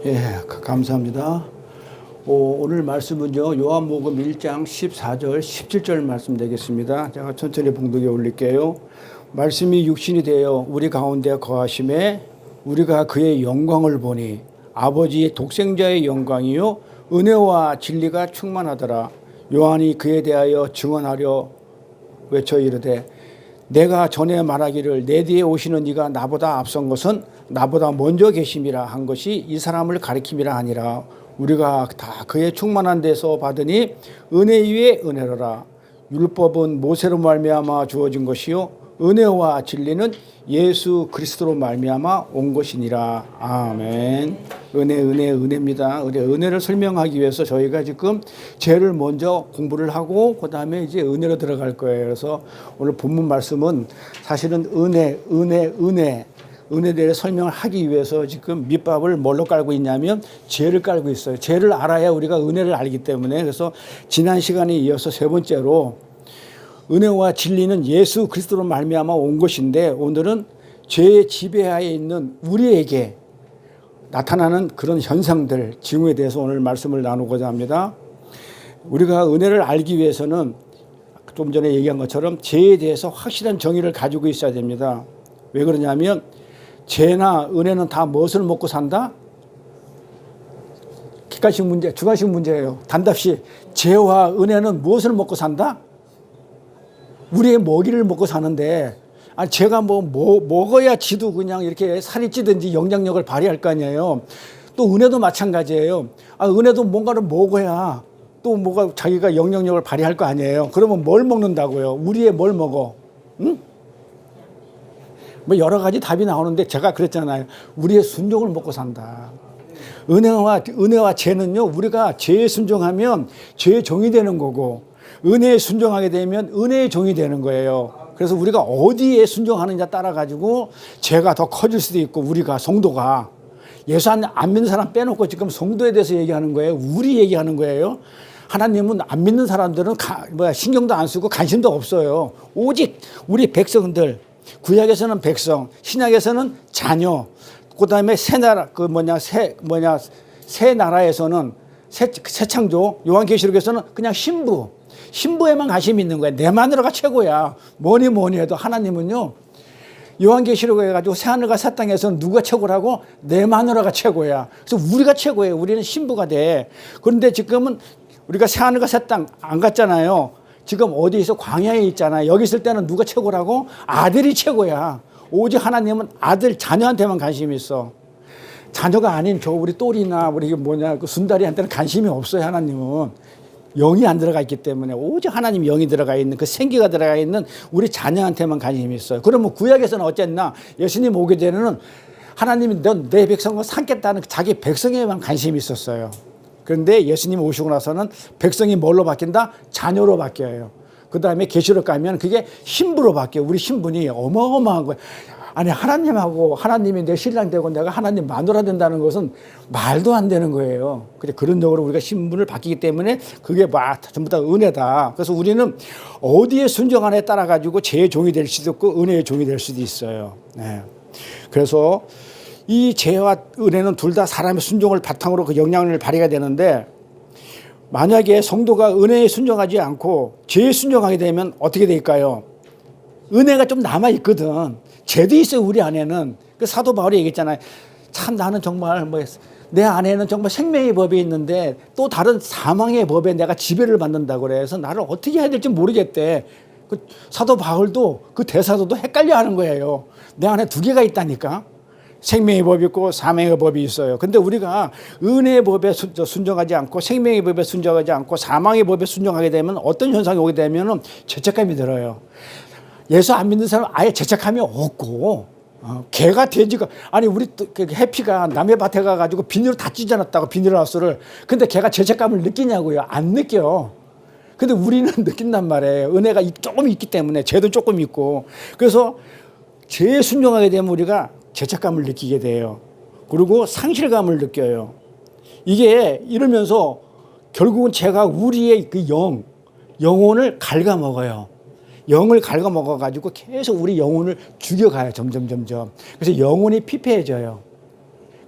예, 감사합니다. 오늘 말씀은요, 요한복음 1장 14절, 17절 말씀 되겠습니다. 제가 천천히 봉독에 올릴게요. 말씀이 육신이 되어 우리 가운데 거하심에 우리가 그의 영광을 보니 아버지의 독생자의 영광이요 은혜와 진리가 충만하더라. 요한이 그에 대하여 증언하려 외쳐 이르되 내가 전에 말하기를 내 뒤에 오시는 이가 나보다 앞선 것은 나보다 먼저 계심이라 한 것이 이 사람을 가리킴이라 하니라. 우리가 다 그의 충만한 데서 받으니 은혜 위에 은혜로라. 율법은 모세로 말미암아 주어진 것이요 은혜와 진리는 예수 그리스도로 말미암아 온 것이니라. 아멘. 은혜입니다. 은혜를 설명하기 위해서 저희가 지금 죄를 먼저 공부를 하고 그 다음에 이제 은혜로 들어갈 거예요. 그래서 오늘 본문 말씀은 사실은 은혜에 대해 설명을 하기 위해서 지금 밑밥을 뭘로 깔고 있냐면 죄를 깔고 있어요. 죄를 알아야 우리가 은혜를 알기 때문에. 그래서 지난 시간에 이어서 세 번째로 은혜와 진리는 예수 그리스도로 말미암아 온 것인데, 오늘은 죄의 지배하에 있는 우리에게 나타나는 그런 현상들, 징후에 대해서 오늘 말씀을 나누고자 합니다. 우리가 은혜를 알기 위해서는 좀 전에 얘기한 것처럼 죄에 대해서 확실한 정의를 가지고 있어야 됩니다. 왜 그러냐면 죄나 은혜는 다 무엇을 먹고 산다? 객관식 문제, 주관식 문제예요. 단답시 죄와 은혜는 무엇을 먹고 산다? 우리의 먹이를 먹고 사는데, 아니 제가 먹어야 지도 그냥 이렇게 살이 찌든지 영향력을 발휘할 거 아니에요. 또 은혜도 마찬가지예요. 은혜도 뭔가를 먹어야 또 뭐가 자기가 영향력을 발휘할 거 아니에요. 그러면 뭘 먹는다고요? 우리의 뭘 먹어? 응? 뭐 여러 가지 답이 나오는데 제가 그랬잖아요. 우리의 순종을 먹고 산다. 은혜와 죄는요, 우리가 죄에 순종하면 죄의 종이 되는 거고, 은혜에 순종하게 되면 은혜의 종이 되는 거예요. 그래서 우리가 어디에 순종하느냐 따라 가지고 죄가 더 커질 수도 있고, 우리가 성도가 예수 안 믿는 사람 빼놓고 지금 성도에 대해서 얘기하는 거예요. 우리 얘기하는 거예요. 하나님은 안 믿는 사람들은 신경도 안 쓰고 관심도 없어요. 오직 우리 백성들, 구약에서는 백성, 신약에서는 자녀, 그 다음에 새 나라, 새 나라에서는 새 창조, 요한계시록에서는 그냥 신부에만 관심이 있는 거야. 내 마누라가 최고야. 뭐니 해도 하나님은요, 요한계시록에 해가지고 새하늘과 새 땅에서는 누가 최고라고? 내 마누라가 최고야. 그래서 우리가 최고예요. 우리는 신부가 돼. 그런데 지금은 우리가 새하늘과 새 땅 안 갔잖아요. 지금 어디에서 광야에 있잖아요. 여기 있을 때는 누가 최고라고? 아들이 최고야. 오직 하나님은 아들, 자녀한테만 관심이 있어. 자녀가 아닌 우리 똘이나 우리 그 순다리한테는 관심이 없어요. 하나님은 영이 안 들어가 있기 때문에, 오직 하나님 영이 들어가 있는, 그 생기가 들어가 있는 우리 자녀한테만 관심이 있어요. 그러면 구약에서는 어쨌나 예수님 오게 되는 하나님이 내 백성을 삼겠다는 자기 백성에만 관심이 있었어요. 그런데 예수님 오시고 나서는 백성이 뭘로 바뀐다? 자녀로 바뀌어요. 그 다음에 계시록 가면 그게 신부로 바뀌어요. 우리 신분이 어마어마한 거예요. 아니, 하나님이 내 신랑 되고 내가 하나님 마누라 된다는 것은 말도 안 되는 거예요. 그런 쪽으로 우리가 신분을 바뀌기 때문에 그게 전부 다 은혜다. 그래서 우리는 어디에 순종하냐에 따라 가지고 죄의 종이 될 수도 있고 은혜의 종이 될 수도 있어요. 네. 그래서 이 죄와 은혜는 둘 다 사람의 순종을 바탕으로 그 영향을 발휘가 되는데, 만약에 성도가 은혜에 순종하지 않고 죄에 순종하게 되면 어떻게 될까요? 은혜가 좀 남아있거든. 죄도 있어요, 우리 안에는. 그 사도 바울이 얘기했잖아요. 참 나는 정말 내 안에는 정말 생명의 법이 있는데 또 다른 사망의 법에 내가 지배를 받는다고 그래서 나를 어떻게 해야 될지 모르겠대. 그 사도 바울도 그 대사도도 헷갈려 하는 거예요. 내 안에 두 개가 있다니까. 생명의 법이 있고 사망의 법이 있어요. 근데 우리가 은혜의 법에 순종하지 않고 생명의 법에 순종하지 않고 사망의 법에 순종하게 되면 어떤 현상이 오게 되면 죄책감이 들어요. 예수 안 믿는 사람은 아예 죄책감이 없고, 개가 돼지가, 아니 우리 해피가 남의 밭에 가가지고 비닐을 다 찢어놨다고, 비닐하우스를. 근데 개가 죄책감을 느끼냐고요? 안 느껴. 근데 우리는 느낀단 말이에요. 은혜가 조금 있기 때문에, 죄도 조금 있고. 그래서 죄에 순종하게 되면 우리가 죄책감을 느끼게 돼요. 그리고 상실감을 느껴요. 이게 이러면서 결국은 죄가 우리의 그 영혼을 갉아먹어요. 영을 갉아먹어가지고 계속 우리 영혼을 죽여가요. 점점. 그래서 영혼이 피폐해져요.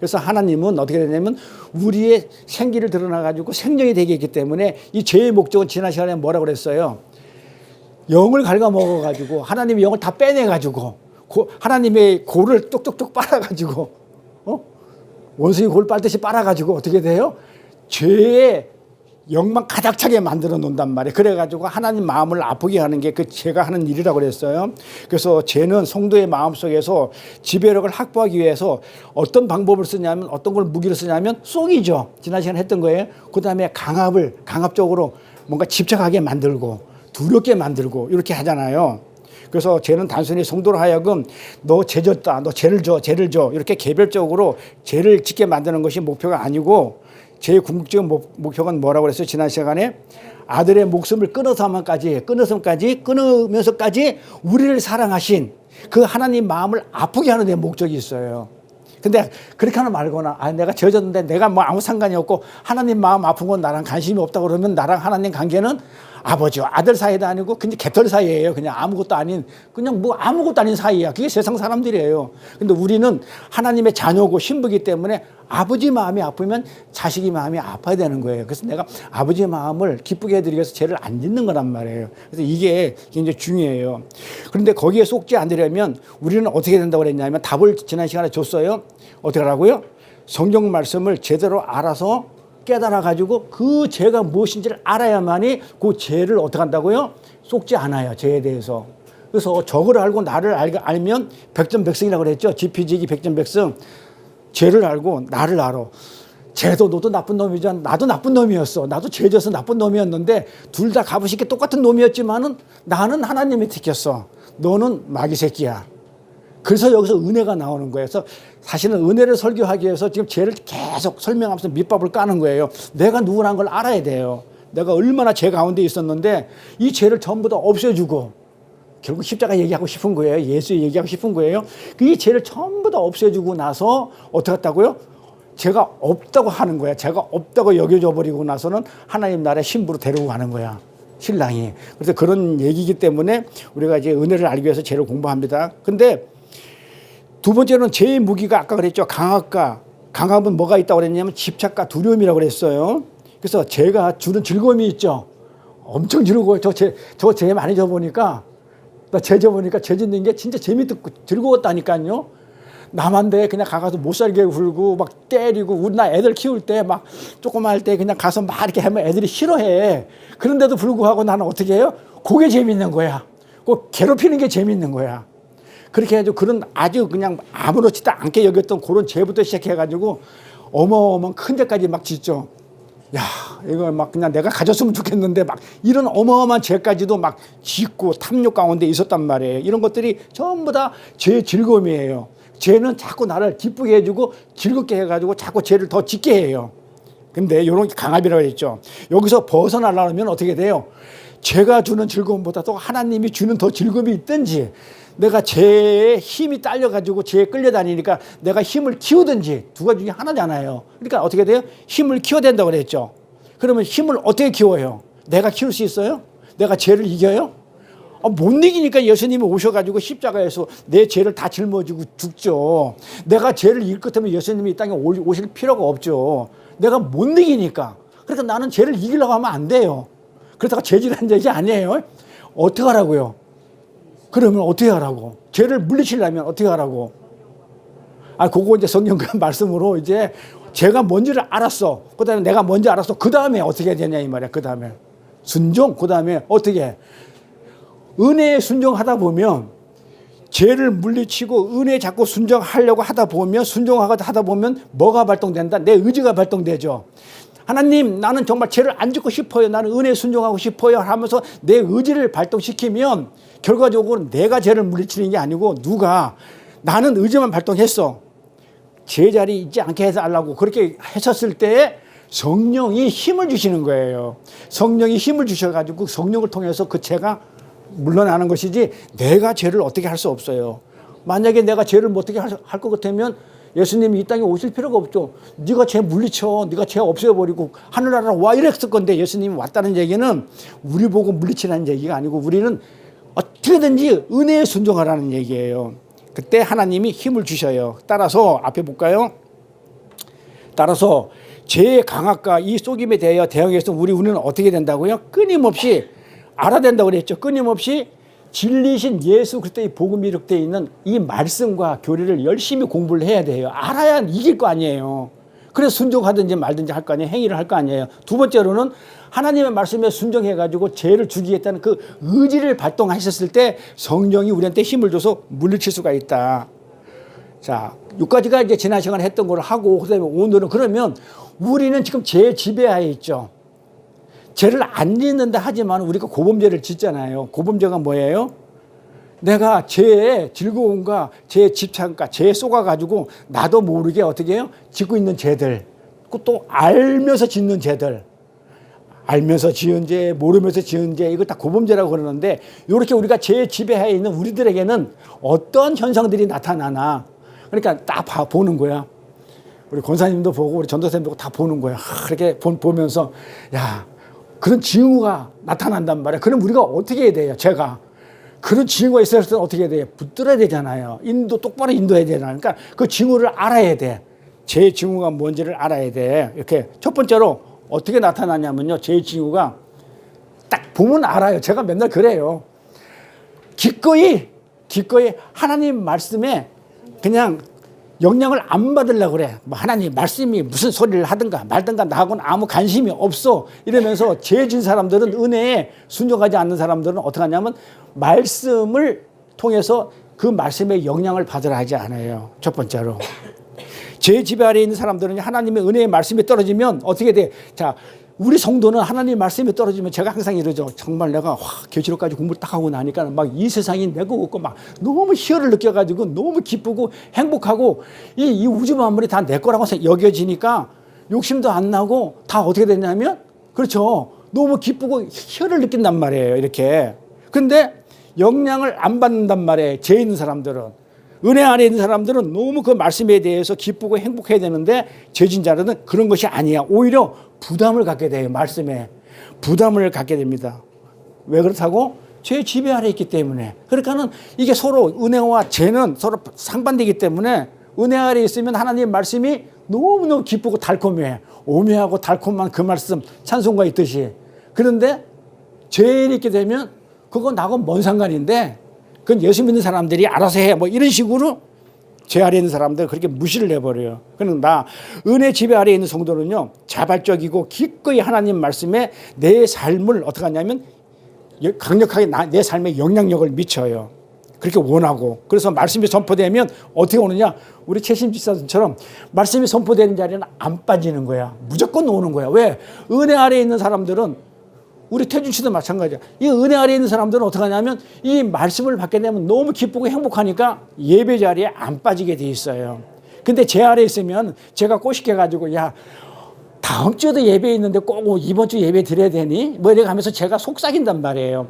그래서 하나님은 어떻게 되냐면 우리의 생기를 드러나가지고 생명이 되게 했기 때문에 이 죄의 목적은 지난 시간에 뭐라고 그랬어요? 영을 갉아먹어가지고 하나님의 영을 다 빼내가지고 하나님의 골을 뚝뚝뚝 빨아가지고 원숭이 골 빨듯이 빨아가지고 어떻게 돼요? 죄의 영만 가득 차게 만들어 놓는단 말이에요. 그래가지고 하나님 마음을 아프게 하는 게 그 죄가 하는 일이라고 그랬어요. 그래서 죄는 성도의 마음속에서 지배력을 확보하기 위해서 어떤 방법을 쓰냐면 어떤 걸 무기로 쓰냐면 쏘기죠. 지난 시간에 했던 거예요. 그 다음에 강압적으로 뭔가 집착하게 만들고 두렵게 만들고 이렇게 하잖아요. 그래서 죄는 단순히 성도로 하여금 너 죄 졌다, 너 죄를 줘 이렇게 개별적으로 죄를 짓게 만드는 것이 목표가 아니고 제 궁극적인 목표는 뭐라고 그랬어요? 지난 시간에 아들의 목숨을 끊으면서까지 우리를 사랑하신 그 하나님 마음을 아프게 하는 데 목적이 있어요. 근데 그렇게 하는 말거나 내가 져졌는데 내가 뭐 아무 상관이 없고 하나님 마음 아픈 건 나랑 관심이 없다고 그러면 나랑 하나님 관계는 아버지와 아들 사이도 아니고 그냥 개털 사이예요. 그냥 아무것도 아닌 사이야. 그게 세상 사람들이에요. 근데 우리는 하나님의 자녀고 신부기 때문에 아버지 마음이 아프면 자식이 마음이 아파야 되는 거예요. 그래서 내가 아버지 마음을 기쁘게 해드리기 위해서 죄를 안 짓는 거란 말이에요. 그래서 이게 굉장히 중요해요. 그런데 거기에 속지 않으려면 우리는 어떻게 된다고 그랬냐면 답을 지난 시간에 줬어요. 어떻게 하라고요? 성경 말씀을 제대로 알아서 깨달아가지고 그 죄가 무엇인지를 알아야만이 그 죄를 어떻게 한다고요? 속지 않아요. 죄에 대해서. 그래서 적을 알고 나를 알면 백전백승이라고 그랬죠. 지피지기 백전백승. 죄를 알고 나를 알아. 쟤도 너도 나쁜 놈이잖아. 나도 나쁜 놈이었어. 나도 죄져서 나쁜 놈이었는데 둘 다 값으시게 똑같은 놈이었지만은 나는 하나님이 지켰어. 너는 마귀 새끼야. 그래서 여기서 은혜가 나오는 거예요. 그래서 사실은 은혜를 설교하기 위해서 지금 죄를 계속 설명하면서 밑밥을 까는 거예요. 내가 누구라는 걸 알아야 돼요. 내가 얼마나 죄 가운데 있었는데 이 죄를 전부 다 없애주고 결국 십자가 얘기하고 싶은 거예요. 예수 얘기하고 싶은 거예요. 이 죄를 전부 다 없애주고 나서 어떻게 했다고요? 죄가 없다고 하는 거야. 죄가 없다고 여겨져 버리고 나서는 하나님 나라의 신부로 데리고 가는 거야. 신랑이. 그래서 그런 얘기이기 때문에 우리가 이제 은혜를 알기 위해서 죄를 공부합니다. 근데 두 번째는 죄의 무기가 아까 그랬죠. 강압은 뭐가 있다고 그랬냐면 집착과 두려움이라고 그랬어요. 그래서 죄가 주는 즐거움이 있죠. 엄청 즐거워요. 저 죄 많이 져보니까 나 죄 져보니까 죄 짓는 게 진짜 재밌고 즐거웠다니까요. 남한테 그냥 가서 못 살게 굴고 막 때리고 우리 나 애들 키울 때 막 조그만 할 때 그냥 가서 막 이렇게 하면 애들이 싫어해. 그런데도 불구하고 나는 어떻게 해요? 그게 재밌는 거야. 그 괴롭히는 게 재밌는 거야. 그렇게 해가지고 그런 아주 그냥 아무렇지도 않게 여겼던 그런 죄부터 시작해가지고 어마어마한 큰 죄까지 막 짓죠. 야, 이거 막 그냥 내가 가졌으면 좋겠는데 막 이런 어마어마한 죄까지도 막 짓고 탐욕 가운데 있었단 말이에요. 이런 것들이 전부 다 죄의 즐거움이에요. 죄는 자꾸 나를 기쁘게 해주고 즐겁게 해가지고 자꾸 죄를 더 짓게 해요. 근데 이런 게 강압이라고 했죠. 여기서 벗어나려면 어떻게 돼요? 죄가 주는 즐거움보다도 하나님이 주는 더 즐거움이 있든지 내가 죄에 힘이 딸려가지고 죄에 끌려다니니까 내가 힘을 키우든지 두 가지 중에 하나잖아요. 그러니까 어떻게 돼요? 힘을 키워야 된다고 그랬죠. 그러면 힘을 어떻게 키워요? 내가 키울 수 있어요? 내가 죄를 이겨요? 못 이기니까 예수님이 오셔가지고 십자가에서 내 죄를 다 짊어지고 죽죠. 내가 죄를 이길 것 같으면 예수님이 이 땅에 오실 필요가 없죠. 내가 못 이기니까. 그러니까 나는 죄를 이기려고 하면 안 돼요. 그렇다고 죄질한 얘기 아니에요. 어떻게 하라고요? 그러면 어떻게 하라고? 죄를 물리치려면 어떻게 하라고? 그거 이제 성경 그 말씀으로 이제 죄가 뭔지를 알았어. 그 다음에 내가 뭔지 알았어. 그 다음에 어떻게 해야 되냐 이 말이야. 그 다음에 순종. 그 다음에 어떻게? 은혜에 순종하다 보면 죄를 물리치고 은혜에 자꾸 순종하려고 하다 보면 뭐가 발동된다? 내 의지가 발동되죠. 하나님 나는 정말 죄를 안 짓고 싶어요. 나는 은혜에 순종하고 싶어요 하면서 내 의지를 발동시키면 결과적으로 내가 죄를 물리치는 게 아니고 나는 의지만 발동했어. 제자리 있지 않게 해서 하려고 그렇게 했었을 때 성령이 힘을 주시는 거예요. 성령이 힘을 주셔가지고 성령을 통해서 그 죄가 물러나는 것이지 내가 죄를 어떻게 할 수 없어요. 만약에 내가 죄를 어떻게 할 것 같으면 예수님이 이 땅에 오실 필요가 없죠. 네가 죄 물리쳐. 네가 죄 없애버리고 하늘나라 와 이랬을 건데 예수님이 왔다는 얘기는 우리 보고 물리치라는 얘기가 아니고 우리는 어떻게든지 은혜에 순종하라는 얘기예요. 그때 하나님이 힘을 주셔요. 따라서 앞에 볼까요? 따라서 죄의 강압과 이 속임에 대하여 대응해서 우리는 어떻게 된다고요? 끊임없이 알아야 된다고 그랬죠. 끊임없이 진리신 예수 그리스도의 복음이 이룩되어 있는 이 말씀과 교리를 열심히 공부를 해야 돼요. 알아야 이길 거 아니에요. 그래서 순종하든지 말든지 할 거 아니에요. 행위를 할 거 아니에요. 두 번째로는 하나님의 말씀에 순종해가지고 죄를 죽이겠다는 그 의지를 발동하셨을 때 성령이 우리한테 힘을 줘서 물리칠 수가 있다. 자, 6가지가 이제 지난 시간에 했던 걸 하고, 그 다음에 오늘은 그러면 우리는 지금 죄 지배하에 있죠. 죄를 안 짓는다 하지만 우리가 고범죄를 짓잖아요. 고범죄가 뭐예요? 내가 죄의 즐거움과 죄의 집착과 죄에 속아가지고 나도 모르게 어떻게 해요? 짓고 있는 죄들. 또 알면서 짓는 죄들. 알면서 지은 죄, 모르면서 지은 죄, 이거 다 고범죄라고 그러는데, 이렇게 우리가 죄의 지배하에 있는 우리들에게는 어떤 현상들이 나타나나. 그러니까 딱 보는 거야. 우리 권사님도 보고 우리 전도사님도 보고 다 보는 거야. 그렇게 보면서 야, 그런 징후가 나타난단 말이야. 그럼 우리가 어떻게 해야 돼요? 제가 그런 징후가 있었을 때는 어떻게 해야 돼요? 붙들어야 되잖아요. 똑바로 인도해야 되잖아요. 그러니까 그 징후를 알아야 돼. 제 징후가 뭔지를 알아야 돼. 이렇게 첫 번째로 어떻게 나타나냐면요. 제 징후가 딱 보면 알아요. 제가 맨날 그래요. 기꺼이 하나님 말씀에 그냥 영향을 안 받으려고 그래. 뭐 하나님 말씀이 무슨 소리를 하든가 말든가 나하고는 아무 관심이 없어. 이러면서 죄 진 사람들은, 은혜에 순종하지 않는 사람들은 어떻게 하냐면 말씀을 통해서 그 말씀의 영향을 받으라 하지 않아요. 첫 번째로. 죄 지배 아래에 있는 사람들은 하나님의 은혜의 말씀이 떨어지면 어떻게 돼? 자, 우리 성도는 하나님 말씀이 떨어지면 제가 항상 이러죠. 정말 내가 계시록까지 공부를 딱 하고 나니까 막 이 세상이 내고 없고 막 너무 희열을 느껴가지고 너무 기쁘고 행복하고 이 우주 만물이 다 내 거라고 여겨지니까 욕심도 안 나고 다 어떻게 됐냐면, 그렇죠. 너무 기쁘고 희열을 느낀단 말이에요. 이렇게. 근데 영향을 안 받는단 말이에요. 죄 있는 사람들은. 은혜 안에 있는 사람들은 너무 그 말씀에 대해서 기쁘고 행복해야 되는데, 죄진 자들은 그런 것이 아니야. 오히려 부담을 갖게 돼요. 말씀에 부담을 갖게 됩니다. 왜 그렇다고? 죄 지배 아래 있기 때문에. 그러니까는 이게 서로, 은혜와 죄는 서로 상반되기 때문에, 은혜 아래 있으면 하나님 말씀이 너무너무 기쁘고 달콤해. 오묘하고 달콤한 그 말씀, 찬송가 있듯이. 그런데 죄에 있게 되면 그건 나하고 뭔 상관인데, 그건 예수 믿는 사람들이 알아서 해. 뭐 이런 식으로 죄 아래 있는 사람들 그렇게 무시를 해버려요. 그러나 은혜 지배 아래 있는 성도는요, 자발적이고 기꺼이 하나님 말씀에 내 삶을 어떻게 하냐면 강력하게 내 삶에 영향력을 미쳐요. 그렇게 원하고. 그래서 말씀이 선포되면 어떻게 오느냐? 우리 최신 집사님처럼 말씀이 선포되는 자리는 안 빠지는 거야. 무조건 오는 거야. 왜? 은혜 아래 있는 사람들은, 우리 태준 씨도 마찬가지야. 이 은혜 아래에 있는 사람들은 어떻게 하냐면 이 말씀을 받게 되면 너무 기쁘고 행복하니까 예배 자리에 안 빠지게 돼 있어요. 근데 제 아래에 있으면 제가 꼬시켜가지고, 야, 다음 주에도 예배 있는데 꼭 이번 주 예배 드려야 되니? 뭐 이렇게 하면서 제가 속삭인단 말이에요.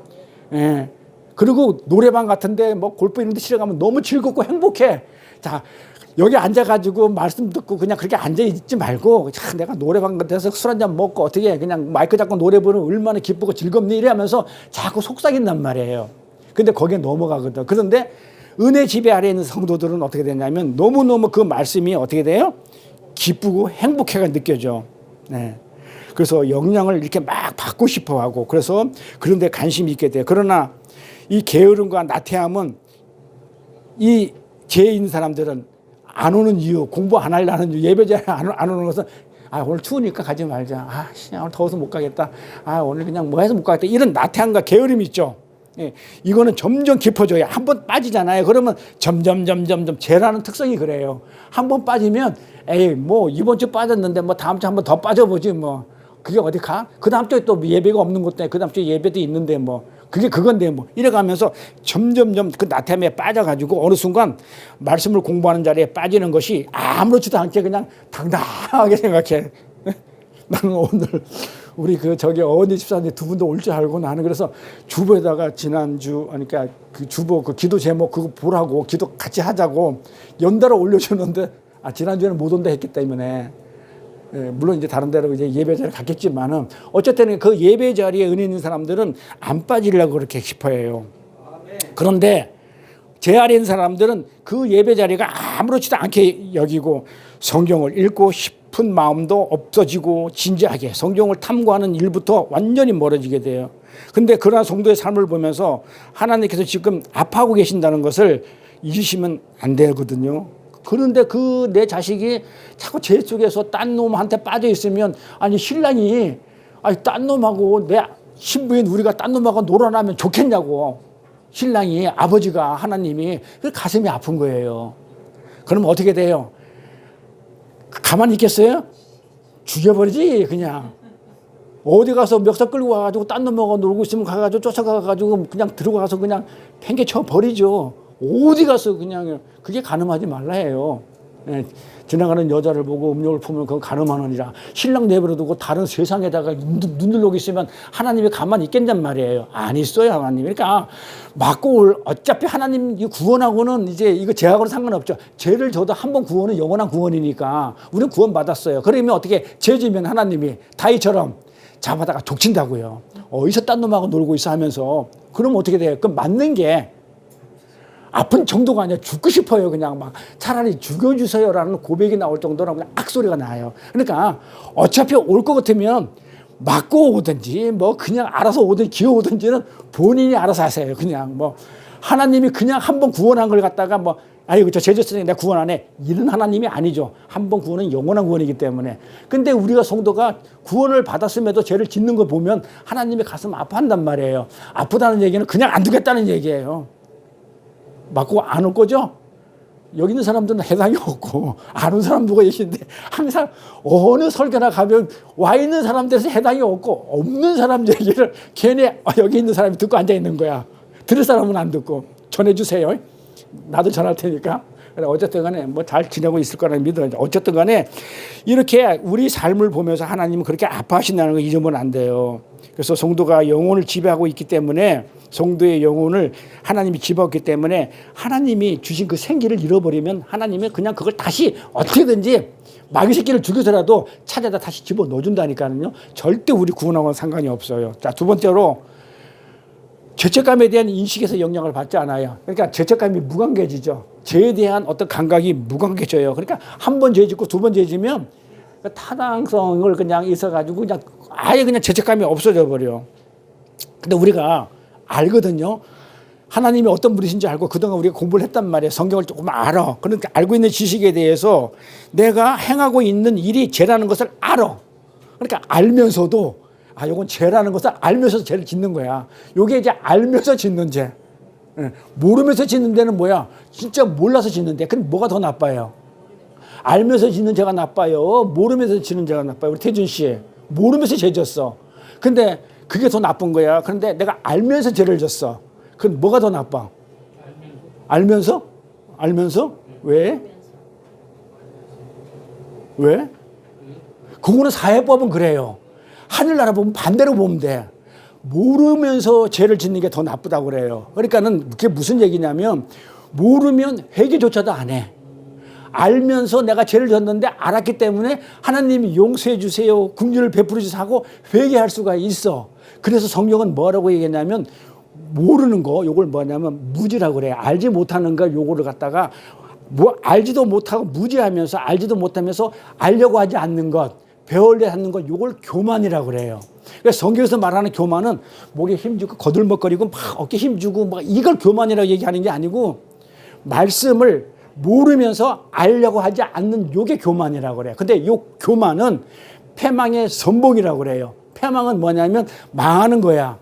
예. 그리고 노래방 같은데 뭐 골프 이런 데 치러 가면 너무 즐겁고 행복해. 자, 여기 앉아가지고 말씀 듣고 그냥 그렇게 앉아있지 말고, 참 내가 노래방 같아서 술 한잔 먹고 어떻게 그냥 마이크 잡고 노래 부르면 얼마나 기쁘고 즐겁니? 이러면서 자꾸 속삭인단 말이에요. 근데 거기에 넘어가거든. 그런데 은혜 지배 아래에 있는 성도들은 어떻게 되냐면 너무너무 그 말씀이 어떻게 돼요? 기쁘고 행복해가 느껴져. 네. 그래서 영향을 이렇게 막 받고 싶어 하고, 그래서 그런 데 관심이 있게 돼요. 그러나 이 게으름과 나태함은, 이 죄 있는 사람들은 안 오는 이유, 공부 안 하려는 이유, 예배자에 안 오는 것은, 오늘 추우니까 가지 말자. 오늘 더워서 못 가겠다. 오늘 그냥 뭐 해서 못 가겠다. 이런 나태함과 게으름이 있죠. 예, 이거는 점점 깊어져요. 한 번 빠지잖아요. 그러면 점점 죄라는 특성이 그래요. 한 번 빠지면, 에이, 뭐 이번 주 빠졌는데 뭐 다음 주 한 번 더 빠져보지 뭐. 그게 어디 가? 그 다음 주에 또 예배가 없는 것도, 그 다음 주에 예배도 있는데 뭐. 그게 그건데 뭐. 이래가면서 점점 그 나태함에 빠져가지고 어느 순간 말씀을 공부하는 자리에 빠지는 것이 아무렇지도 않게 그냥 당당하게 생각해. 나는 오늘 우리 어머니 집사님 두 분도 올 줄 알고, 나는 그래서 주보에다가 지난주, 그러니까 그 주보 그 기도 제목 그거 보라고, 기도 같이 하자고 연달아 올려주는데, 지난주에는 못 온다 했기 때문에, 물론 이제 다른 데로 이제 예배 자리에 갔겠지만은, 어쨌든 그 예배 자리에 은혜 있는 사람들은 안 빠지려고 그렇게 싶어해요. 그런데 제 아래 있는 사람들은 그 예배 자리가 아무렇지도 않게 여기고 성경을 읽고 깊은 마음도 없어지고 진지하게 성경을 탐구하는 일부터 완전히 멀어지게 돼요. 근데 그러한 성도의 삶을 보면서 하나님께서 지금 아파하고 계신다는 것을 잊으시면 안 되거든요. 그런데 그 내 자식이 자꾸 죄 속에서 딴 놈한테 빠져 있으면, 아니 신랑이 아니 딴 놈하고 내 신부인 우리가 딴 놈하고 놀아나면 좋겠냐고. 신랑이, 아버지가, 하나님이. 그 가슴이 아픈 거예요. 그럼 어떻게 돼요? 가만히 있겠어요? 죽여버리지 그냥. 어디 가서 멱살 끌고 와가지고 딴 놈하고 놀고 있으면 가가지고 쫓아가가지고 그냥 들어가서 그냥 팽개쳐 버리죠. 어디 가서 그냥. 그게 간음하지 말라 해요. 예, 지나가는 여자를 보고 음욕을 품으면 그건 간음하느니라. 신랑 내버려두고 다른 세상에다가 눈들러고 있으면 하나님이 가만히 있겠냔 말이에요. 안 있어요 하나님. 그러니까 맞고 어차피 하나님 구원하고는 이제 이거 죄하고는 상관없죠. 죄를 져도 한 번 구원은 영원한 구원이니까 우리는 구원 받았어요. 그러면 어떻게 죄 지면 하나님이 다윗처럼 잡아다가 족친다고요. 어디서 딴 놈하고 놀고 있어 하면서. 그럼 어떻게 돼요? 그럼 맞는 게 아픈 정도가 아니라 죽고 싶어요. 그냥 막 차라리 죽여주세요라는 고백이 나올 정도로 그냥 악소리가 나요. 그러니까 어차피 올 것 같으면 맞고 오든지 뭐 그냥 알아서 오든지 기어오든지는 본인이 알아서 하세요. 그냥 뭐 하나님이 그냥 한 번 구원한 걸 갖다가 뭐 아이고 저 죄 졌으니 내가 구원 안 해. 이런 하나님이 아니죠. 한 번 구원은 영원한 구원이기 때문에. 근데 우리가 성도가 구원을 받았음에도 죄를 짓는 거 보면 하나님이 가슴 아파한단 말이에요. 아프다는 얘기는 그냥 안 두겠다는 얘기예요. 맞고 안 올 거죠? 여기 있는 사람들은 해당이 없고 안 온 사람 누가 계신데 항상 어느 설교나 가면 와 있는 사람들에서 해당이 없고 없는 사람 얘기를 괜히 여기 있는 사람이 듣고 앉아 있는 거야. 들을 사람은 안 듣고. 전해주세요. 나도 전할 테니까. 어쨌든 간에 뭐 잘 지내고 있을 거라 믿어요. 어쨌든 간에 이렇게 우리 삶을 보면서 하나님은 그렇게 아파하신다는 거 잊으면 안 돼요. 그래서 성도가 영혼을 지배하고 있기 때문에, 성도의 영혼을 하나님이 지배하고 있기 때문에 하나님이 주신 그 생기를 잃어버리면 하나님이 그냥 그걸 다시 어떻게든지 마귀 새끼를 죽여서라도 찾아다 다시 집어 넣어준다니까요. 절대 우리 구원하고는 상관이 없어요. 자, 두 번째로 죄책감에 대한 인식에서 영향을 받지 않아요. 그러니까 죄책감이 무관계지죠. 죄에 대한 어떤 감각이 무관계져요. 그러니까 한 번 죄 짓고 두 번 죄 지면 타당성을 그냥 있어가지고 그냥 아예 그냥 죄책감이 없어져 버려. 근데 우리가 알거든요. 하나님이 어떤 분이신지 알고 그동안 우리가 공부를 했단 말이에요. 성경을 조금 알아. 그러니까 알고 있는 지식에 대해서 내가 행하고 있는 일이 죄라는 것을 알아. 그러니까 알면서도 요건 죄라는 것을 알면서 죄를 짓는 거야. 요게 이제 알면서 짓는 죄. 모르면서 짓는 죄는 뭐야? 진짜 몰라서 짓는 죄. 그럼 뭐가 더 나빠요? 알면서 짓는 죄가 나빠요? 모르면서 짓는 죄가 나빠요? 우리 태준 씨. 모르면서 죄 졌어. 근데 그게 더 나쁜 거야. 그런데 내가 알면서 죄를 졌어. 그럼 뭐가 더 나빠? 알면서? 알면서? 왜? 왜? 그거는 사회법은 그래요. 하늘나라 보면 반대로 보면 돼. 모르면서 죄를 짓는 게 더 나쁘다고 그래요. 그러니까는 그게 무슨 얘기냐면 모르면 회개조차도 안 해. 알면서 내가 죄를 졌는데 알았기 때문에 하나님이 용서해 주세요, 긍휼을 베풀어 주세요 하고 회개할 수가 있어. 그래서 성경은 뭐라고 얘기했냐면 모르는 거 요걸 뭐냐면 무지라고 그래요. 알지 못하는 걸 요거를 갖다가 뭐 알지도 못하고 무지하면서 알지도 못하면서 알려고 하지 않는 것, 배우려 하는 것, 요걸 교만이라고 그래요. 그래서 성경에서 말하는 교만은 목에 힘주고 거들먹거리고 막 어깨 힘주고 막 이걸 교만이라고 얘기하는 게 아니고 말씀을 모르면서 알려고 하지 않는 요게 교만이라고 그래요. 근데 요 교만은 패망의 선봉이라고 그래요. 패망은 뭐냐면 망하는 거야.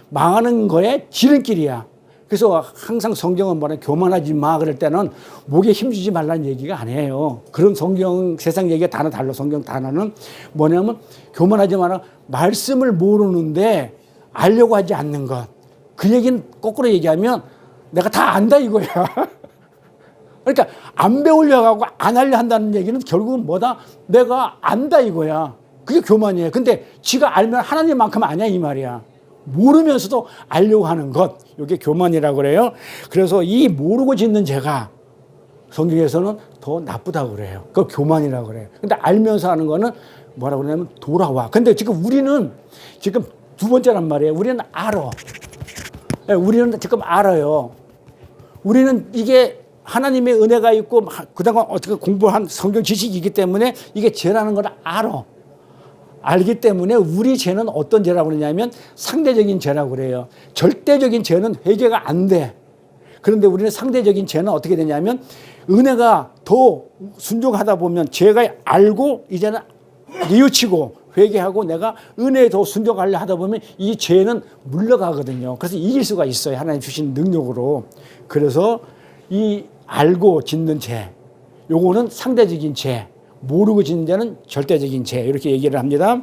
망하는 거에 지름길이야. 그래서 항상 성경은 뭐냐, 교만하지 마 그럴 때는 목에 힘주지 말라는 얘기가 아니에요. 그런 성경 세상 얘기가 단어 달라. 성경 단어는 뭐냐면 교만하지 마라. 말씀을 모르는데 알려고 하지 않는 것. 그 얘기는 거꾸로 얘기하면 내가 다 안다 이거야. 그러니까 안 배우려고 하고 안 하려 한다는 얘기는 결국은 뭐다? 내가 안다 이거야. 그게 교만이에요. 근데 지가 알면 하나님만큼 아냐 이 말이야. 모르면서도 알려고 하는 것. 이게 교만이라고 그래요. 그래서 이 모르고 짓는 죄가 성경에서는 더 나쁘다고 그래요. 그걸 교만이라고 그래요. 근데 알면서 하는 거는 뭐라고 그러냐면 돌아와. 근데 지금 우리는 지금 두 번째란 말이에요. 우리는 알아. 우리는 지금 알아요. 우리는 이게 하나님의 은혜가 있고 그동안 어떻게 공부한 성경 지식이기 때문에 이게 죄라는 걸 알기 때문에 우리 죄는 어떤 죄라고 그러냐면 상대적인 죄라고 그래요. 절대적인 죄는 회개가 안 돼. 그런데 우리는 상대적인 죄는 어떻게 되냐면 은혜가 더 순종하다 보면 죄가 알고 이제는 뉘우치고 회개하고 내가 은혜에 더 순종하려 하다 보면 이 죄는 물러가거든요. 그래서 이길 수가 있어요. 하나님 주신 능력으로. 그래서 이 알고 짓는 죄, 요거는 상대적인 죄, 모르고 짓는 죄는 절대적인 죄, 이렇게 얘기를 합니다.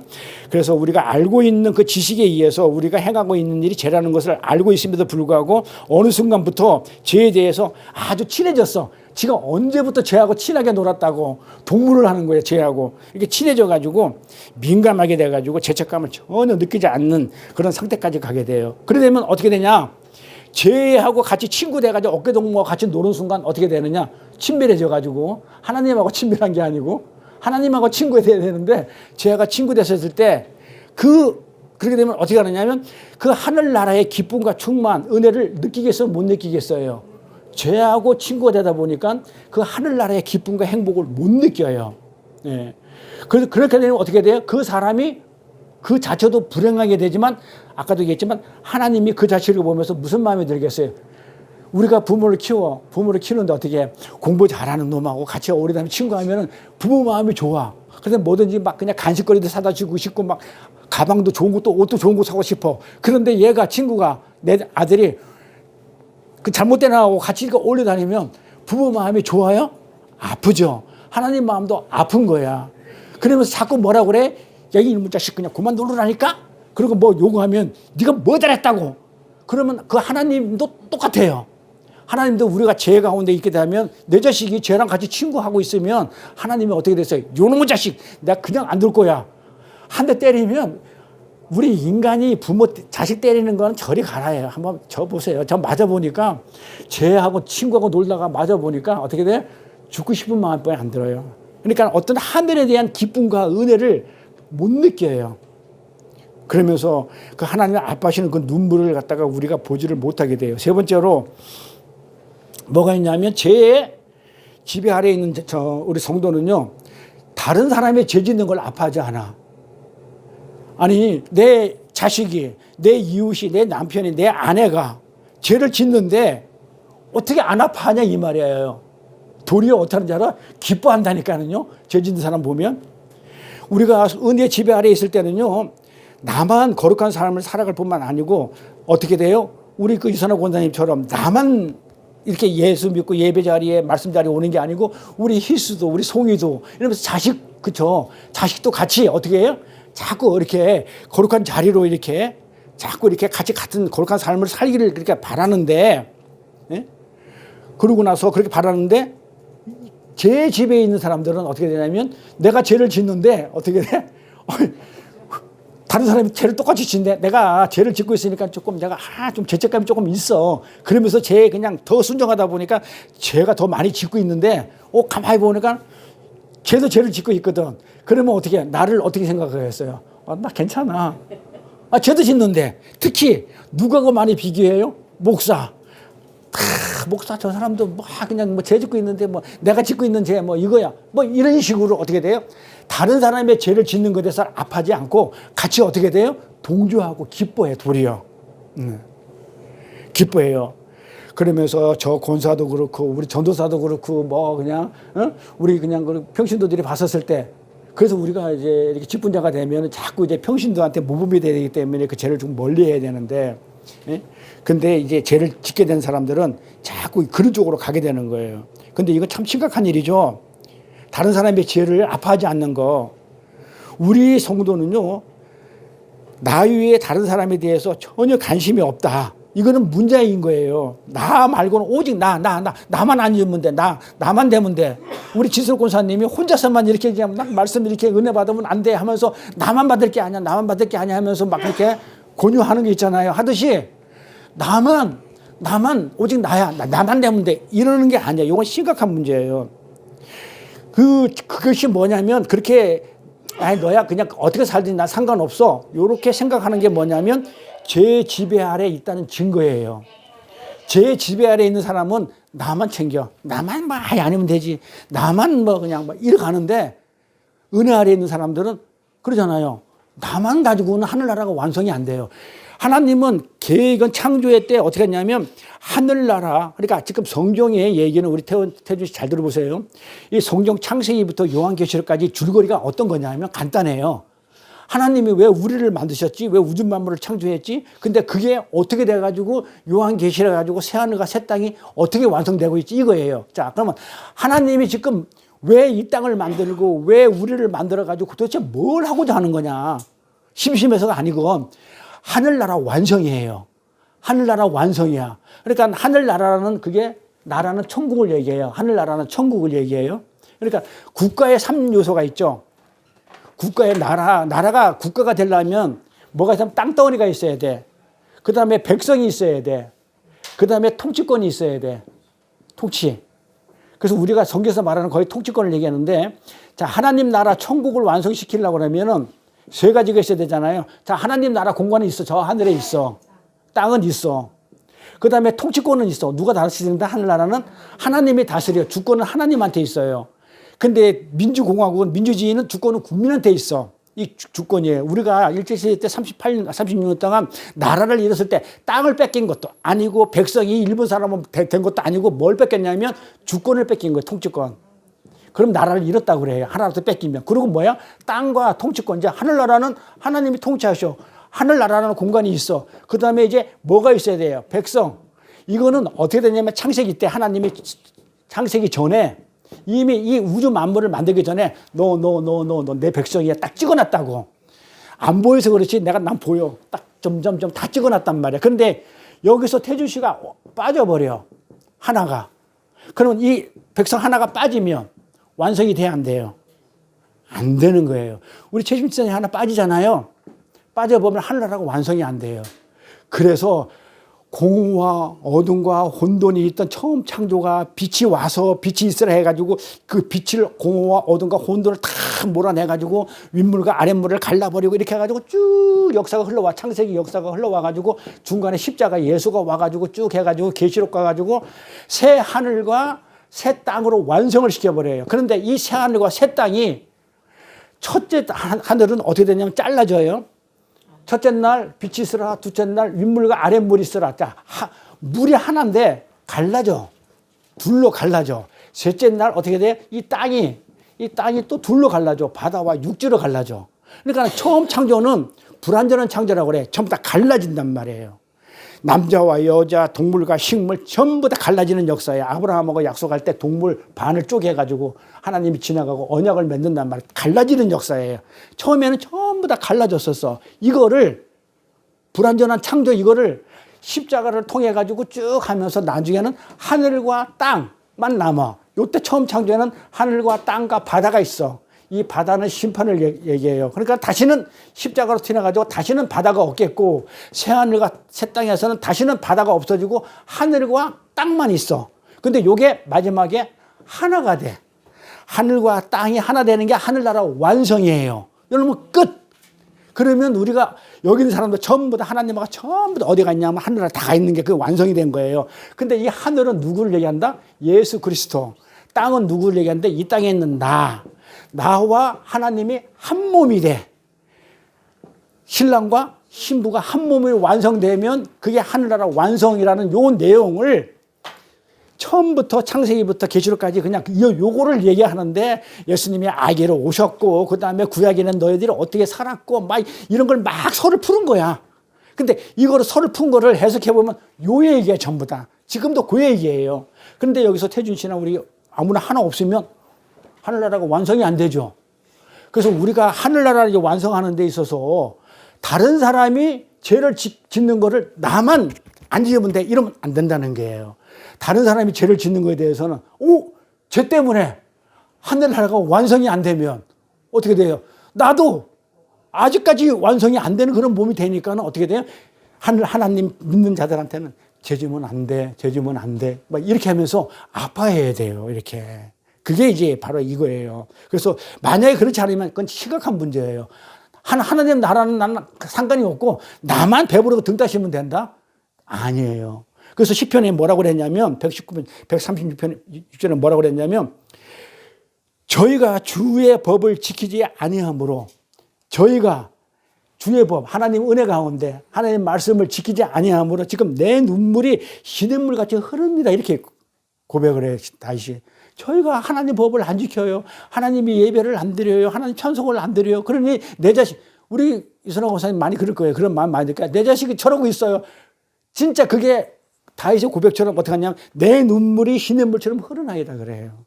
그래서 우리가 알고 있는 그 지식에 의해서 우리가 행하고 있는 일이 죄라는 것을 알고 있음에도 불구하고 어느 순간부터 죄에 대해서 아주 친해졌어. 지가 언제부터 죄하고 친하게 놀았다고 동물을 하는 거예요. 죄하고 이렇게 친해져가지고 민감하게 돼가지고 죄책감을 전혀 느끼지 않는 그런 상태까지 가게 돼요. 그러면 어떻게 되냐? 죄하고 같이 친구 돼가지고 어깨동무와 같이 노는 순간 어떻게 되느냐? 친밀해져가지고 하나님하고 친밀한 게 아니고 하나님하고 친구가 돼야 되는데 죄가 친구 됐었을 때 그렇게 되면 어떻게 하느냐면 그 하늘나라의 기쁨과 충만 은혜를 느끼겠어요? 못 느끼겠어요? 죄하고 친구가 되다 보니까 그 하늘나라의 기쁨과 행복을 못 느껴요. 예. 그래서 그렇게 되면 어떻게 돼요? 그 사람이 그 자체도 불행하게 되지만 아까도 얘기했지만 하나님이 그 자체를 보면서 무슨 마음이 들겠어요? 우리가 부모를 키우는데 어떻게 해? 공부 잘하는 놈하고 같이 어울리다 친구하면은 부모 마음이 좋아. 그래서 뭐든지 막 그냥 간식거리도 사다 주고 싶고 막 가방도 좋은 것도 옷도 좋은 거 사고 싶어. 그런데 친구가 내 아들이 그 잘못된 애하고 같이 어울려 다니면 부모 마음이 좋아요? 아프죠. 하나님 마음도 아픈 거야. 그러면서 자꾸 뭐라 그래? 야, 이놈 자식 그냥 그만 놀으라니까? 그리고 뭐 요구하면 네가 뭐 잘했다고? 그러면 그 하나님도 똑같아요. 하나님도 우리가 죄 가운데 있게 되면 내 자식이 죄랑 같이 친구하고 있으면 하나님이 어떻게 됐어요? 요놈의 자식 내가 그냥 안 둘 거야. 한 대 때리면 우리 인간이 부모 자식 때리는 건 저리 가라예요. 한번 저 보세요. 저 맞아보니까 죄하고 친구하고 놀다가 맞아보니까 어떻게 돼? 죽고 싶은 마음뿐이 안 들어요. 그러니까 어떤 하늘에 대한 기쁨과 은혜를 못 느껴요. 그러면서 그 하나님 아파하시는 그 눈물을 갖다가 우리가 보지를 못하게 돼요. 세 번째로 뭐가 있냐면 죄의 지배 아래에 있는 우리 성도는요. 다른 사람의 죄 짓는 걸 아파하지 않아. 아니 내 자식이 내 이웃이 내 남편이 내 아내가 죄를 짓는데 어떻게 안 아파하냐 이 말이에요. 도리어 어떻게 하는지 알아? 기뻐한다니까는요. 죄 짓는 사람 보면 우리가 은혜의 지배 아래에 있을 때는요. 나만 거룩한 삶을 살아갈 뿐만 아니고 어떻게 돼요? 우리 그 유선호 권사님처럼 나만 이렇게 예수 믿고 예배 자리에 말씀 자리에 오는 게 아니고 우리 희수도 우리 송이도 이러면서 자식도 같이 어떻게 해요? 자꾸 이렇게 거룩한 자리로 이렇게 자꾸 이렇게 같이 같은 거룩한 삶을 살기를 그렇게 바라는데, 예? 그러고 나서 그렇게 바라는데 죄 지배에 있는 사람들은 어떻게 되냐면 내가 죄를 짓는데 어떻게 돼? 다른 사람이 죄를 똑같이 짓는데 내가 죄를 짓고 있으니까 조금 내가 좀 죄책감이 조금 있어. 그러면서 죄에 그냥 더 순종하다 보니까 죄가 더 많이 짓고 있는데 가만히 보니까 쟤도 죄를 짓고 있거든. 그러면 어떻게 해? 나를 어떻게 생각하겠어요? 나 괜찮아. 쟤도 짓는데 특히 누가고 많이 비교해요? 목사. 목사 저 사람도 뭐 그냥 뭐 죄 짓고 있는데 뭐 내가 짓고 있는 죄 뭐 이거야. 뭐 이런 식으로 어떻게 돼요? 다른 사람의 죄를 짓는 것에 대해서 아파하지 않고 같이 어떻게 돼요? 동조하고 기뻐해 도리어. 기뻐해요. 그러면서 저 권사도 그렇고 우리 전도사도 그렇고 뭐 그냥 우리 그냥 그 평신도들이 봤었을 때 그래서 우리가 이제 이렇게 직분자가 되면 자꾸 이제 평신도한테 모범이 되기 때문에 그 죄를 좀 멀리해야 되는데, 예? 근데 이제 죄를 짓게 된 사람들은 자꾸 그런 쪽으로 가게 되는 거예요. 근데 이거 참 심각한 일이죠. 다른 사람의 죄를 아파하지 않는 거. 우리 성도는요, 나 외에 다른 사람에 대해서 전혀 관심이 없다. 이거는 문제인 거예요. 나 말고는 오직 나만 아니면 돼. 나만 되면 돼. 우리 지술 권사님이 혼자서만 이렇게 그냥 막 말씀 이렇게 은혜 받으면 안 돼 하면서 나만 받을 게 아니야 하면서 막 이렇게 권유하는 게 있잖아요. 하듯이 나만 오직 나만 되면 돼. 이러는 게 아니야. 이건 심각한 문제예요. 그것이 뭐냐면 그렇게 너야 그냥 어떻게 살든지 나 상관없어. 이렇게 생각하는 게 뭐냐면 죄 지배 아래 있다는 증거예요. 죄 지배 아래 있는 사람은 나만 챙겨. 나만 뭐 아예 아니면 되지. 나만 뭐 그냥 뭐 이렇게 가는데 은혜 아래에 있는 사람들은 그러잖아요. 나만 가지고는 하늘나라가 완성이 안 돼요. 하나님은 계획은 창조의 때 어떻게 했냐면 하늘나라, 그러니까 지금 성경의 얘기는 우리 태준 씨 잘 들어보세요. 이 성경 창세기부터 요한계시록까지 줄거리가 어떤 거냐면 간단해요. 하나님이 왜 우리를 만드셨지? 왜 우주 만물을 창조했지? 근데 그게 어떻게 돼가지고 요한계시록 가지고 새하늘과 새 땅이 어떻게 완성되고 있지? 이거예요. 자, 그러면 하나님이 지금 왜 이 땅을 만들고 왜 우리를 만들어가지고 도대체 뭘 하고자 하는 거냐? 심심해서가 아니고 하늘나라 완성이에요. 하늘나라 완성이야. 그러니까 하늘나라는 그게 나라는 천국을 얘기해요. 하늘나라는 천국을 얘기해요. 그러니까 국가의 3요소가 있죠. 국가의 나라가 국가가 되려면 뭐가 있으면 땅덩어리가 있어야 돼. 그 다음에 백성이 있어야 돼. 그 다음에 통치권이 있어야 돼. 통치. 그래서 우리가 성경에서 말하는 거의 통치권을 얘기하는데, 자, 하나님 나라 천국을 완성시키려고 그러면은 세 가지가 있어야 되잖아요. 자, 하나님 나라 공간이 있어. 저 하늘에 있어. 땅은 있어. 그 다음에 통치권은 있어. 누가 다스리는데 하늘나라는 하나님이 다스려. 주권은 하나님한테 있어요. 근데 민주공화국은 민주주의는 주권은 국민한테 있어. 이 주권이에요. 우리가 일제시대 때 36년 동안 나라를 잃었을 때 땅을 뺏긴 것도 아니고 백성이 일본 사람은 된 것도 아니고 뭘 뺏겼냐면 주권을 뺏긴 거예요. 통치권. 그럼 나라를 잃었다고 그래요. 하나라도 뺏기면. 그리고 뭐야? 땅과 통치권. 이제 하늘나라는 하나님이 통치하셔. 하늘나라라는 공간이 있어. 그 다음에 이제 뭐가 있어야 돼요? 백성. 이거는 어떻게 되냐면 창세기 때 하나님이 창세기 전에 이미 이 우주 만물을 만들기 전에 너 내 백성이야 딱 찍어놨다고. 안 보여서 그렇지 난 보여. 딱 점점점 다 찍어놨단 말이야. 그런데 여기서 태준 씨가 빠져버려. 하나가. 그러면 이 백성 하나가 빠지면 완성이 돼야 안 돼요? 안 되는 거예요. 우리 최신천이 하나 빠지잖아요. 빠져보면 하늘나라가 완성이 안 돼요. 그래서 공허와 어둠과 혼돈이 있던 처음 창조가 빛이 와서 빛이 있으라 해가지고 그 빛을 공허와 어둠과 혼돈을 다 몰아내가지고 윗물과 아랫물을 갈라버리고 이렇게 해가지고 쭉 역사가 흘러와. 창세기 역사가 흘러와가지고 중간에 십자가 예수가 와가지고 쭉 해가지고 계시록 가가지고 새 하늘과 새 땅으로 완성을 시켜버려요. 그런데 이 새 하늘과 새 땅이 첫째 하늘은 어떻게 되냐면 잘라져요. 첫째 날 빛이 있으라, 둘째 날 윗물과 아랫물이 있으라. 자, 물이 하나인데 갈라져. 둘로 갈라져. 셋째 날 어떻게 돼? 이 땅이 또 둘로 갈라져. 바다와 육지로 갈라져. 그러니까 처음 창조는 불완전한 창조라고 그래. 전부 다 갈라진단 말이에요. 남자와 여자, 동물과 식물 전부 다 갈라지는 역사예요. 아브라함하고 약속할 때 동물 반을 쪼개가지고 하나님이 지나가고 언약을 맺는단 말이에요. 갈라지는 역사예요. 처음에는 전부 다 갈라졌었어. 이거를 불완전한 창조 이거를 십자가를 통해 가지고 쭉 하면서 나중에는 하늘과 땅만 남아. 요때 처음 창조에는 하늘과 땅과 바다가 있어. 이 바다는 심판을 얘기해요. 그러니까 다시는 십자가로 튀어나가지고 다시는 바다가 없겠고 새하늘과 새 땅에서는 다시는 바다가 없어지고 하늘과 땅만 있어. 근데 요게 마지막에 하나가 돼. 하늘과 땅이 하나 되는 게 하늘나라 완성이에요. 여러분 끝. 그러면 우리가 여기 있는 사람들 전부 다 하나님하고 전부 다 어디 갔냐면 하늘나라 다 있는 게 그 완성이 된 거예요. 근데 이 하늘은 누구를 얘기한다? 예수 그리스도. 땅은 누구를 얘기하는데 이 땅에 있는 나와 하나님이 한 몸이 돼. 신랑과 신부가 한 몸이 완성되면 그게 하늘나라 완성이라는 요 내용을 처음부터 창세기부터 계시록까지 그냥 요거를 얘기하는데 예수님이 아기로 오셨고 그 다음에 구약에는 너희들이 어떻게 살았고 막 이런 걸 막 설을 푸는 거야. 근데 이거를 설을 푼 거를 해석해보면 요 얘기가 전부 다. 지금도 그 얘기예요. 그런데 여기서 태준 씨나 우리 아무나 하나 없으면 하늘나라가 완성이 안 되죠. 그래서 우리가 하늘나라를 완성하는 데 있어서 다른 사람이 죄를 짓는 거를 나만 안 지으면 돼. 이러면 안 된다는 거예요. 다른 사람이 죄를 짓는 거에 대해서는 죄 때문에 하늘나라가 완성이 안 되면 어떻게 돼요? 나도 아직까지 완성이 안 되는 그런 몸이 되니까는 어떻게 돼요? 하나님 믿는 자들한테는 죄 지으면 안 돼. 죄 지으면 안 돼. 막 이렇게 하면서 아파해야 돼요. 이렇게. 그게 이제 바로 이거예요. 그래서 만약에 그렇지 않으면 그건 심각한 문제예요. 하나님 나라는 나는 상관이 없고 나만 배부르고 등 따시면 된다? 아니에요. 그래서 시편에 뭐라고 그랬냐면 119편 136편 6절에 뭐라고 그랬냐면 저희가 주의 법을 지키지 아니하므로 저희가 주의 법 하나님 은혜 가운데 하나님 말씀을 지키지 아니하므로 지금 내 눈물이 시냇물 같이 흐릅니다. 이렇게 고백을 해 다윗이. 저희가 하나님 법을 안 지켜요. 하나님이 예배를 안 드려요. 하나님 찬송을 안 드려요. 그러니 내 자식 우리 이선호 목사님 많이 그럴 거예요. 그런 마음 많이 들까. 내 자식이 저러고 있어요. 진짜 그게 다윗의 고백처럼 어떻게 하냐면 내 눈물이 시냇물처럼 흐르나이다 그래요.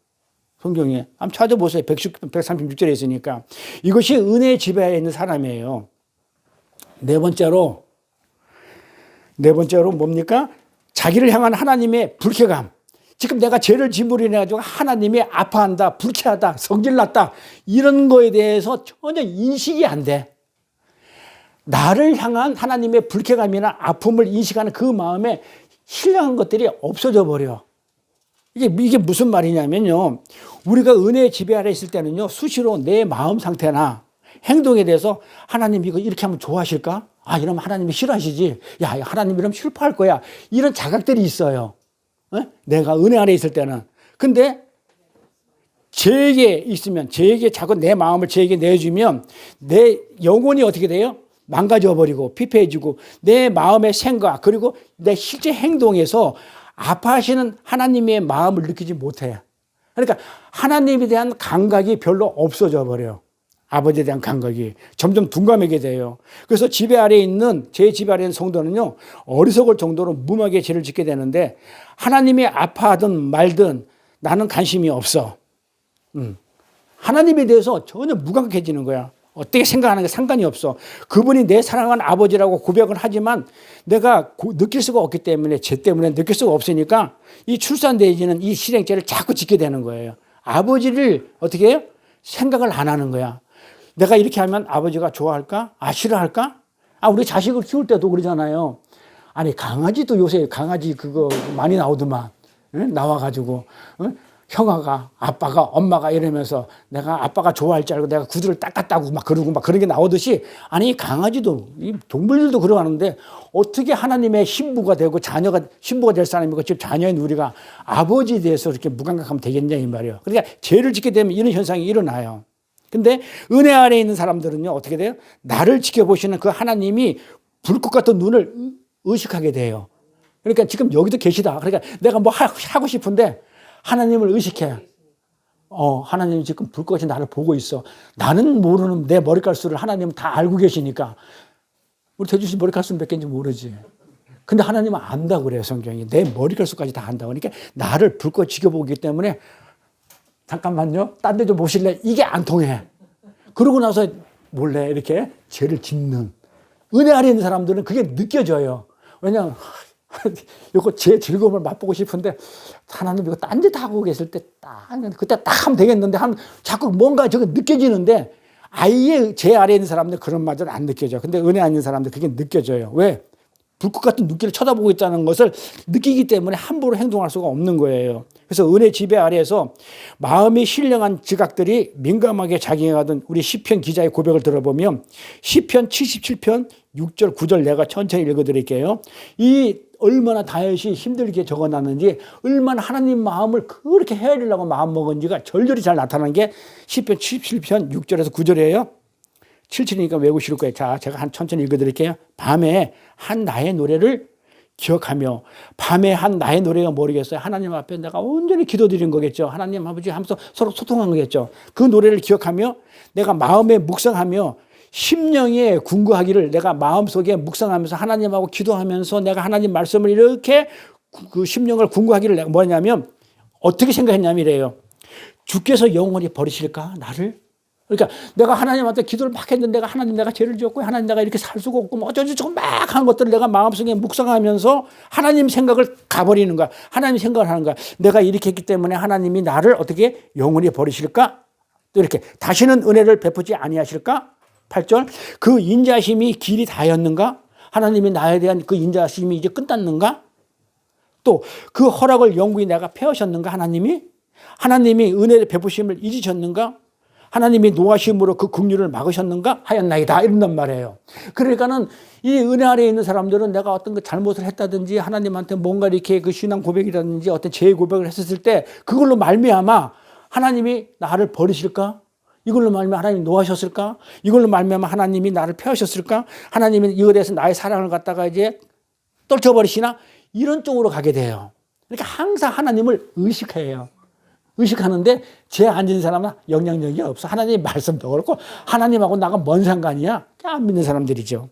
성경에 한번 찾아보세요. 136절에 있으니까. 이것이 은혜의 지배하에 있는 사람이에요. 네 번째로 뭡니까? 자기를 향한 하나님의 불쾌감. 지금 내가 죄를 짓물이 해가지고 하나님이 아파한다, 불쾌하다, 성질났다 이런 거에 대해서 전혀 인식이 안 돼. 나를 향한 하나님의 불쾌감이나 아픔을 인식하는 그 마음에 신령한 것들이 없어져 버려. 이게 무슨 말이냐면요. 우리가 은혜의 지배 아래 있을 때는요. 수시로 내 마음 상태나 행동에 대해서 하나님 이거 이렇게 하면 좋아하실까? 아, 이러면 하나님이 싫어하시지. 야, 하나님 이러면 슬퍼할 거야. 이런 자각들이 있어요. 내가 은혜 안에 있을 때는. 근데 제에게 있으면, 제에게 자꾸 내 마음을 제에게 내주면 내 영혼이 어떻게 돼요? 망가져 버리고 피폐해지고 내 마음의 생각 그리고 내 실제 행동에서 아파하시는 하나님의 마음을 느끼지 못해. 그러니까 하나님에 대한 감각이 별로 없어져 버려요. 아버지에 대한 감각이 점점 둔감하게 돼요. 그래서 지배 아래에 있는 제 지배 아래에 있는 성도는요. 어리석을 정도로 무모하게 죄를 짓게 되는데 하나님이 아파하든 말든 나는 관심이 없어. 하나님에 대해서 전혀 무감각해지는 거야. 어떻게 생각하는 게 상관이 없어. 그분이 내 사랑하는 아버지라고 고백을 하지만 내가 느낄 수가 없기 때문에 죄 때문에 느낄 수가 없으니까 이 출산대지는 이 실행죄를 자꾸 짓게 되는 거예요. 아버지를 어떻게 해요? 생각을 안 하는 거야. 내가 이렇게 하면 아버지가 좋아할까? 아, 싫어할까? 아, 우리 자식을 키울 때도 그러잖아요. 아니, 강아지도 요새 강아지 그거 많이 나오더만. 응? 나와가지고. 응? 형아가, 아빠가, 엄마가 이러면서 내가 아빠가 좋아할 줄 알고 내가 구두를 닦았다고 막 그러고 막 그런 게 나오듯이 아니, 강아지도, 이 동물들도 그러하는데 어떻게 하나님의 신부가 되고 자녀가, 신부가 될 사람이고 지금 자녀인 우리가 아버지에 대해서 이렇게 무감각하면 되겠냐 이 말이에요. 그러니까 죄를 짓게 되면 이런 현상이 일어나요. 근데 은혜 아래에 있는 사람들은요, 어떻게 돼요? 나를 지켜보시는 그 하나님이 불꽃 같은 눈을 의식하게 돼요. 그러니까 지금 여기도 계시다. 그러니까 내가 뭐 하고 싶은데 하나님을 의식해. 하나님이 지금 불꽃이 나를 보고 있어. 나는 모르는 내 머리칼수를 하나님은 다 알고 계시니까. 우리 대주씨 머리칼수 몇 개인지 모르지. 근데 하나님은 안다고 그래요, 성경이. 내 머리칼수까지 다 안다고. 그러니까 나를 불꽃 지켜보기 때문에 잠깐만요. 딴 데 좀 보실래? 이게 안 통해. 그러고 나서 몰래 이렇게 죄를 짓는. 은혜 아래 있는 사람들은 그게 느껴져요. 왜냐하면 이거 제 즐거움을 맛보고 싶은데 하나님 이거 딴 데 하고 계실 때 그때 딱 하면 되겠는데 자꾸 뭔가 저거 느껴지는데 아예 제 아래에 있는 사람들 그런 말은 안 느껴져. 근데 은혜 안 있는 사람들 그게 느껴져요. 왜? 불꽃 같은 눈길을 쳐다보고 있다는 것을 느끼기 때문에 함부로 행동할 수가 없는 거예요. 그래서 은혜 지배 아래에서 마음이 신령한 지각들이 민감하게 작용하던 우리 시편 기자의 고백을 들어보면 시편 77편 6절 9절 내가 천천히 읽어드릴게요. 이 얼마나 다윗이 힘들게 적어놨는지 얼마나 하나님 마음을 그렇게 헤아리려고 마음먹은지가 절절히 잘 나타나는 게 시편 77편 6절에서 9절이에요. 77이니까 외우실 거예요. 자, 제가 천천히 읽어드릴게요. 밤에 한 나의 노래를 기억하며 밤에 한 나의 노래가 모르겠어요. 하나님 앞에 내가 온전히 기도드린 거겠죠. 하나님 아버지 하면서 서로 소통한 거겠죠. 그 노래를 기억하며 내가 마음에 묵상하며 심령에 궁구하기를 내가 마음속에 묵상하면서 하나님하고 기도하면서 내가 하나님 말씀을 이렇게 그 심령을 궁구하기를 내가 뭐냐면 어떻게 생각했냐면 이래요. 주께서 영원히 버리실까 나를? 그러니까 내가 하나님한테 기도를 막 했는데 내가 죄를 지었고 하나님 내가 이렇게 살 수가 없고 뭐 어쩌고저쩌고 막 하는 것들을 내가 마음속에 묵상하면서 하나님 생각을 가버리는 거야. 하나님 생각을 하는 거야. 내가 이렇게 했기 때문에 하나님이 나를 어떻게 영원히 버리실까? 또 이렇게 다시는 은혜를 베푸지 아니하실까? 8절 그 인자심이 길이 다였는가? 하나님이 나에 대한 그 인자심이 이제 끝났는가? 또 그 허락을 영구히 내가 폐하셨는가? 하나님이 은혜를 베푸심을 잊으셨는가? 하나님이 노하심으로 그 긍휼을 막으셨는가 하였나이다 이런단 말이에요. 그러니까는 이 은혜 아래에 있는 사람들은 내가 어떤 그 잘못을 했다든지 하나님한테 뭔가 이렇게 그 신앙 고백이라든지 어떤 죄 고백을 했었을 때 그걸로 말미암아 하나님이 나를 버리실까? 이걸로 말미암아 하나님이 노하셨을까? 이걸로 말미암아 하나님이 나를 폐하셨을까? 하나님이 이거에 대해서 나의 사랑을 갖다가 이제 떨쳐버리시나? 이런 쪽으로 가게 돼요. 그러니까 항상 하나님을 의식해요. 의식하는데 죄 안 지는 사람은 영향력이 없어. 하나님의 말씀도 그렇고 하나님하고 나가 뭔 상관이야? 안 믿는 사람들이죠.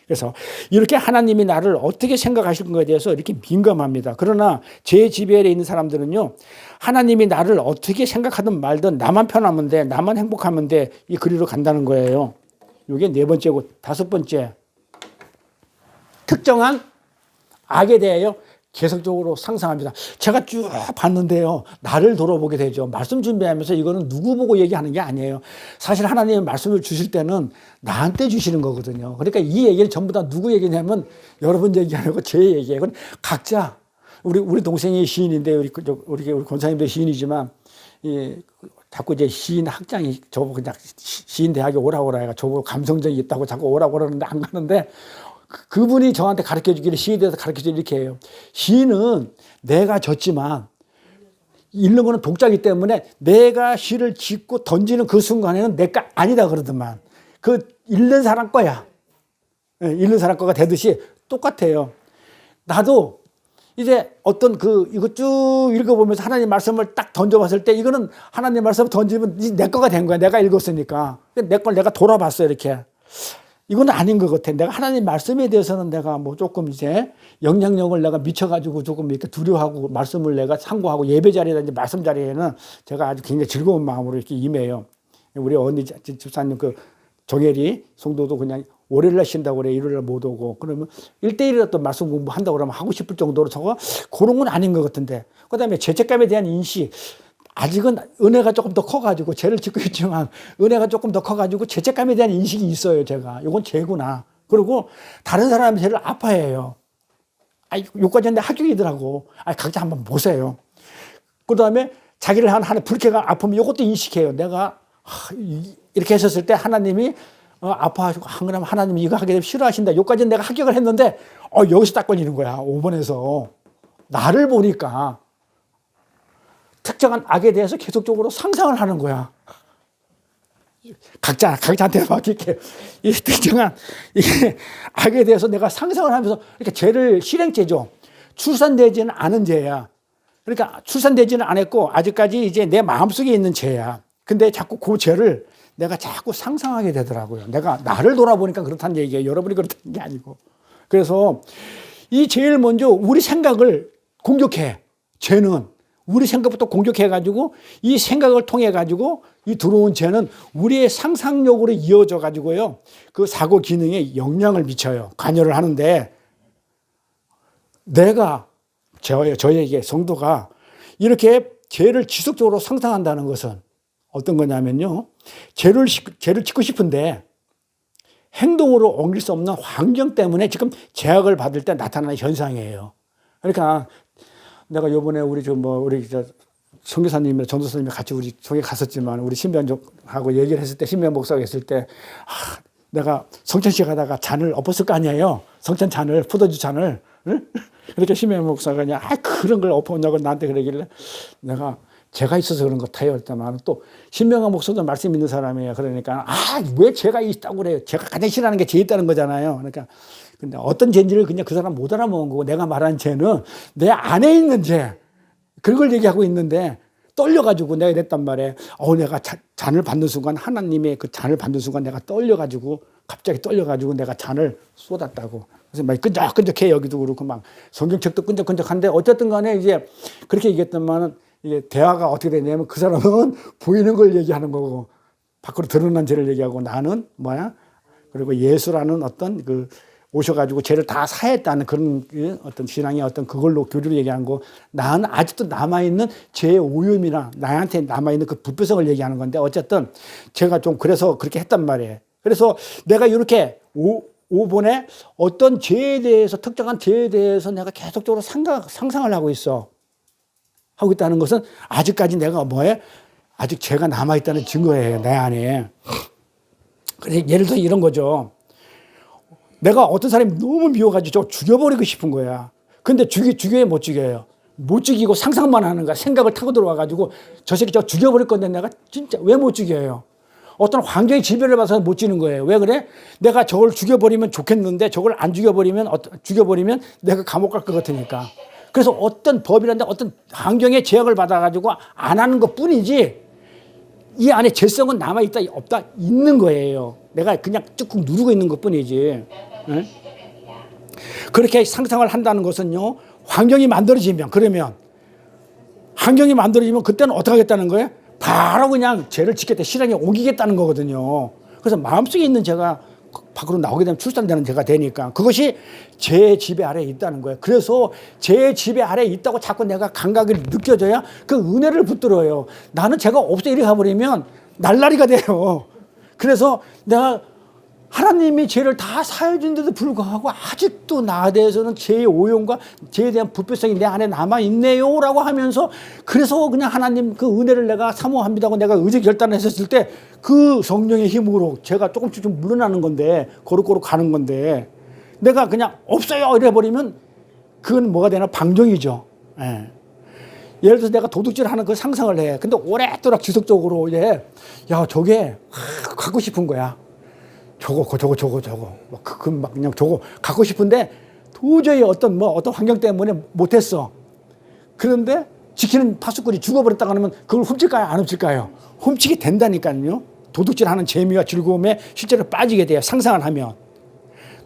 그래서 이렇게 하나님이 나를 어떻게 생각하실 건가에 대해서 이렇게 민감합니다. 그러나 제 지배에 있는 사람들은요, 하나님이 나를 어떻게 생각하든 말든 나만 편하면 돼, 나만 행복하면 돼, 이 그리로 간다는 거예요. 이게 네 번째고, 다섯 번째, 특정한 악에 대하여 계속적으로 상상합니다. 제가 쭉 봤는데요, 나를 돌아보게 되죠. 말씀 준비하면서 이거는 누구 보고 얘기하는 게 아니에요. 사실 하나님의 말씀을 주실 때는 나한테 주시는 거거든요. 그러니까 이 얘기를 전부 다 누구 얘기냐면 여러분 얘기 아니고 제 얘기예요. 각자 우리 동생이 시인인데 우리 권사님도 시인이지만 자꾸 이제 시인 학장이 저보고 그냥 시인 대학에 오라고 해가 저보고 감성적이 있다고 자꾸 오라고 그러는데 안 가는데. 그분이 저한테 가르쳐 주기를 시에 대해서 가르쳐 주기를 이렇게 해요. 시는 내가 졌지만 읽는 거는 독자이기 때문에 내가 시를 짓고 던지는 그 순간에는 내 거 아니다 그러더만. 그 읽는 사람 거야. 읽는 사람 거가 되듯이 똑같아요. 나도 이제 어떤 이거 쭉 읽어보면서 하나님 말씀을 딱 던져봤을 때 이거는 하나님 말씀을 던지면 내 거가 된 거야. 내가 읽었으니까. 내 걸 내가 돌아봤어요. 이렇게. 이건 아닌 것 같아. 내가 하나님 말씀에 대해서는 내가 뭐 조금 이제 영향력을 내가 미쳐가지고 조금 이렇게 두려워하고 말씀을 내가 상고하고 예배 자리라든지 말씀 자리에는 제가 아주 굉장히 즐거운 마음으로 이렇게 임해요. 우리 언니 집사님 그 정혜리 성도도 그냥 월요일날 쉰다고 그래. 일요일날 못 오고. 그러면 1대1이라도 또 말씀 공부한다고 그러면 하고 싶을 정도로 저거 그런 건 아닌 것 같은데. 그 다음에 죄책감에 대한 인식. 아직은 은혜가 조금 더 커가지고 죄를 짓고 있지만 은혜가 조금 더 커가지고 죄책감에 대한 인식이 있어요. 제가 이건 죄구나. 그리고 다른 사람이 죄를 아파해요. 요까지 내 합격이더라고. 각자 한번 보세요. 그 다음에 자기를 하는 불쾌가 아프면 이것도 인식해요. 내가 이렇게 했었을 때 하나님이 아파하시고 그러면 하나님이 이거 하게 되면 싫어하신다. 요까지는 내가 합격을 했는데 여기서 딱 걸리는 거야. 5번에서 나를 보니까 특정한 악에 대해서 계속적으로 상상을 하는 거야. 각자한테 막 이렇게 이 특정한 악에 대해서 내가 상상을 하면서 이렇게 죄를 실행죄죠. 출산되지는 않은 죄야. 그러니까 출산되지는 않았고 아직까지 이제 내 마음속에 있는 죄야. 근데 자꾸 그 죄를 내가 자꾸 상상하게 되더라고요. 내가 나를 돌아보니까 그렇다는 얘기예요. 여러분이 그렇다는 게 아니고. 그래서 이 제일 먼저 우리 생각을 공격해. 죄는. 우리 생각부터 공격해가지고 이 생각을 통해가지고 이 들어온 죄는 우리의 상상력으로 이어져가지고요. 그 사고 기능에 영향을 미쳐요. 관여를 하는데 내가 저에게 성도가 이렇게 죄를 지속적으로 상상한다는 것은 어떤 거냐면요. 죄를 짓고 싶은데 행동으로 옮길 수 없는 환경 때문에 지금 제약을 받을 때 나타나는 현상이에요. 그러니까 내가 요번에 우리 선교사님이랑 전도사님이 같이 우리 저기 갔었지만 우리 신변족하고 얘기를 했을 때 신변 목사가 했을 때 내가 성천시 가다가 잔을 엎었을 거 아니에요. 성천 잔을 포도주 잔을 응? 그렇게 신변 목사가 그냥 그런 걸 엎었냐고 나한테 그러길래 내가 제가 있어서 그런 것 같아요. 했다만 또 신명한 목사도 말씀 있는 사람이에요. 그러니까 왜 죄가 있다고 그래요. 제가 가장 싫어하는 게 죄 있다는 거잖아요. 그러니까 근데 어떤 죄인지를 그냥 그 사람 못 알아먹은 거고 내가 말한 죄는 내 안에 있는 죄 그걸 얘기하고 있는데 떨려가지고 내가 이랬단 말이에요. 내가 잔을 받는 순간 하나님의 그 잔을 받는 순간 내가 떨려가지고 갑자기 떨려가지고 내가 잔을 쏟았다고. 그래서 막 끈적끈적해 여기도 그렇고 막 성경책도 끈적끈적한데 어쨌든 간에 이제 그렇게 얘기했더만은 이게 대화가 어떻게 되냐면 그 사람은 보이는 걸 얘기하는 거고 밖으로 드러난 죄를 얘기하고 나는 그리고 예수라는 어떤 오셔가지고 죄를 다 사했다는 그런 어떤 신앙의 어떤 그걸로 교류를 얘기하는 거 나는 아직도 남아있는 죄의 오염이나 나한테 남아있는 그 불법성을 얘기하는 건데 어쨌든 제가 좀 그래서 그렇게 했단 말이에요. 그래서 내가 이렇게 5번에 어떤 죄에 대해서 특정한 죄에 대해서 내가 계속적으로 상상을 하고 있다는 것은 아직까지 내가 아직 죄가 남아있다는 증거예요, 내 안에. 그래서 예를 들어 이런 거죠. 내가 어떤 사람이 너무 미워가지고 죽여버리고 싶은 거야. 근데 죽여야 못 죽여요. 못 죽이고 상상만 하는 거야. 생각을 타고 들어와가지고 저 새끼 죽여버릴 건데 내가 진짜 왜 못 죽여요? 어떤 환경의 지배를 받아서 못 죽이는 거예요. 왜 그래? 내가 저걸 죽여버리면 좋겠는데 저걸 안 죽여버리면 내가 감옥 갈 것 같으니까. 그래서 어떤 법이란데 어떤 환경의 제약을 받아가지고 안 하는 것 뿐이지 이 안에 죄성은 남아있다 없다 있는 거예요. 내가 그냥 쭉 누르고 있는 것 뿐이지. 네? 그렇게 상상을 한다는 것은요, 환경이 만들어지면 그때는 어떻게 하겠다는 거예요? 바로 그냥 죄를 짓겠다, 실행에 옮기겠다는 거거든요. 그래서 마음속에 있는 죄가 밖으로 나오게 되면 출산되는 죄가 되니까 그것이 죄의 지배 아래에 있다는 거예요. 그래서 죄의 지배 아래에 있다고 자꾸 내가 감각이 느껴져야 그 은혜를 붙들어요. 나는 죄가 없어 이렇게 가버리면 날라리가 돼요. 그래서 내가 하나님이 죄를 다 사해 준데도 불구하고 아직도 나에 대해서는 죄의 오용과 죄에 대한 불필성이 내 안에 남아있네요 라고 하면서 그래서 그냥 하나님 그 은혜를 내가 사모합니다고 내가 의지 결단을 했었을 때 그 성령의 힘으로 죄가 조금씩 좀 물러나는 건데 거룩거룩 가는 건데 내가 그냥 없어요 이래 버리면 그건 뭐가 되나 방종이죠. 예. 예를 들어서 내가 도둑질 하는 그 상상을 해. 근데 오랫도록 지속적으로 이제 야 저게 갖고 싶은 거야. 저거 막 그냥 저거 갖고 싶은데 도저히 어떤 환경 때문에 못했어. 그런데 지키는 파수꾼이 죽어버렸다고 하면 그걸 훔칠까요? 안 훔칠까요? 훔치게 된다니까요. 도둑질하는 재미와 즐거움에 실제로 빠지게 돼요. 상상을 하면.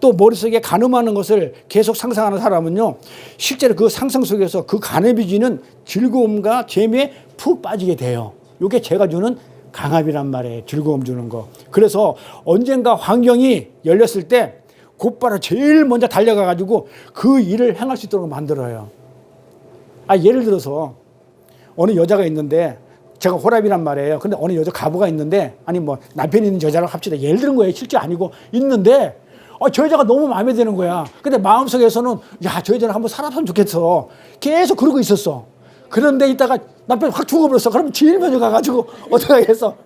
또 머릿속에 간음하는 것을 계속 상상하는 사람은요. 실제로 그 상상 속에서 그 간음이 주는 즐거움과 재미에 푹 빠지게 돼요. 이게 죄가 주는 강압이란 말이에요. 즐거움 주는 거. 그래서 언젠가 환경이 열렸을 때 곧바로 제일 먼저 달려가가지고 그 일을 행할 수 있도록 만들어요. 예를 들어서 어느 여자가 있는데 제가 호랍이란 말이에요. 근데 어느 여자 가부가 있는데 남편이 있는 여자랑 합치다. 예를 들은 거예요. 실제 아니고 있는데 저 여자가 너무 마음에 드는 거야. 근데 마음속에서는 저 여자는 한번 살았으면 좋겠어. 계속 그러고 있었어. 그런데 이따가 남편이 확 죽어버렸어. 그러면 제일 먼저 가가지고 어떻게 하겠어?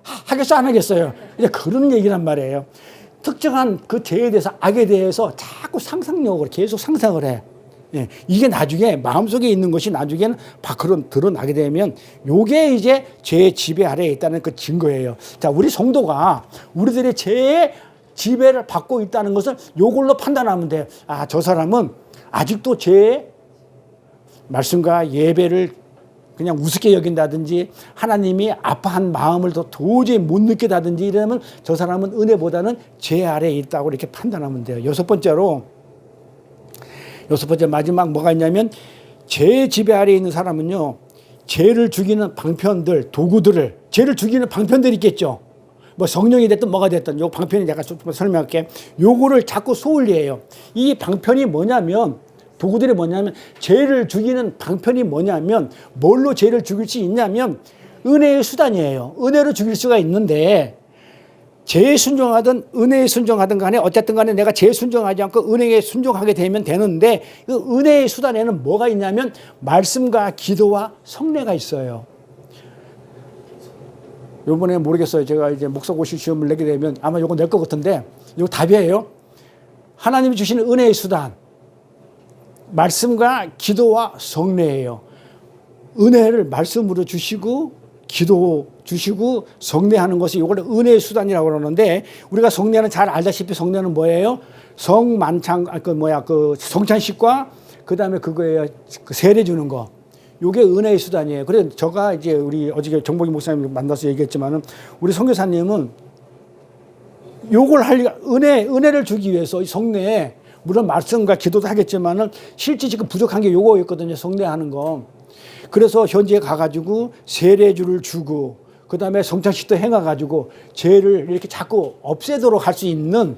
하겠어 안 하겠어요? 이제 그런 얘기란 말이에요. 특정한 그 죄에 대해서 악에 대해서 자꾸 상상력으로 계속 상상을 해. 예, 이게 나중에 마음속에 있는 것이 나중에는 밖으로 드러나게 되면 요게 이제 죄의 지배 아래에 있다는 그 증거예요. 자, 우리 성도가 우리들의 죄의 지배를 받고 있다는 것을 요걸로 판단하면 돼. 저 사람은 아직도 죄의 말씀과 예배를 그냥 우습게 여긴다든지 하나님이 아파한 마음을 더 도저히 못 느끼다든지 이러면 저 사람은 은혜보다는 죄 아래에 있다고 이렇게 판단하면 돼요. 여섯 번째 마지막 뭐가 있냐면 죄의 지배 아래에 있는 사람은요. 죄를 죽이는 방편들, 도구들을 죄를 죽이는 방편들이 있겠죠. 성령이 됐든 뭐가 됐든 요 방편이 내가 좀 설명할게. 요거를 자꾸 소홀히해요. 이 방편이 뭐냐면 도구들이 뭐냐면 죄를 죽이는 방편이 뭐냐면 뭘로 죄를 죽일 수 있냐면 은혜의 수단이에요. 은혜로 죽일 수가 있는데 죄에 순종하든 은혜에 순종하든 간에 어쨌든 간에 내가 죄에 순종하지 않고 은혜에 순종하게 되면 되는데 그 은혜의 수단에는 뭐가 있냐면 말씀과 기도와 성례가 있어요. 요번에 모르겠어요. 제가 이제 목사고시 시험을 내게 되면 아마 요거 낼 것 같은데 이거 답이에요. 하나님이 주시는 은혜의 수단 말씀과 기도와 성례예요. 은혜를 말씀으로 주시고 기도 주시고 성례하는 것이 이걸 은혜의 수단이라고 그러는데 우리가 성례는 잘 알다시피 성례는 뭐예요? 성찬식과 그다음에 그거예요. 세례 주는 거. 요게 은혜의 수단이에요. 그래서 제가 이제 우리 어저께 정복희 목사님 만나서 얘기했지만은 우리 선교사님은 요걸 은혜를 주기 위해서 이 성례에 물론 말씀과 기도도 하겠지만은 실제 지금 부족한 게 요거였거든요. 성례하는 거. 그래서 현지에 가가지고 세례주를 주고 그다음에 성찬식도 행해가지고 죄를 이렇게 자꾸 없애도록 할 수 있는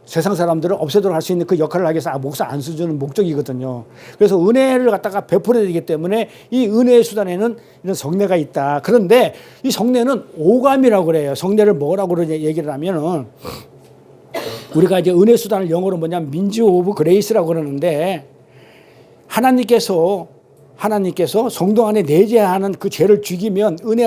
세상 사람들을 없애도록 할 수 있는 그 역할을 하기 위해서 목사 안수주는 목적이거든요. 그래서 은혜를 갖다가 베풀어야 되기 때문에 이 은혜의 수단에는 이런 성례가 있다. 그런데 이 성례는 오감이라고 그래요. 성례를 뭐라고 그러냐 얘기를 하면은 우리가 이제 은혜 수단을 영어로 뭐냐면 민지 오브 그레이스라고 그러는데 하나님께서 하나님께서 성도 안에 내재하는 그 죄를 죽이면 은혜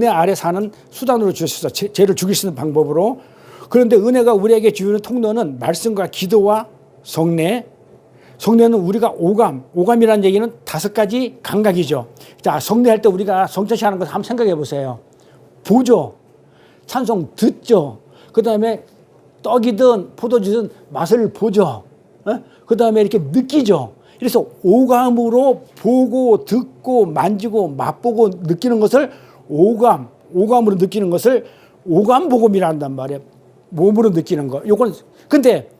아래 사는 수단으로 주셨어. 죄를 죽일 수 있는 방법으로. 그런데 은혜가 우리에게 주는 통로는 말씀과 기도와 성례. 성례는 우리가 오감이라는 얘기는 5가지 감각이죠. 자, 성례할 때 우리가 성찬식 하는 것 한번 생각해 보세요. 보죠. 찬송 듣죠. 그 다음에 떡이든 포도주든 맛을 보죠. 그 다음에 이렇게 느끼죠. 그래서 오감으로 보고 듣고 만지고 맛보고 느끼는 것을 오감으로 느끼는 것을 오감복음이라 한단 말이에요. 몸으로 느끼는 거. 요건 근데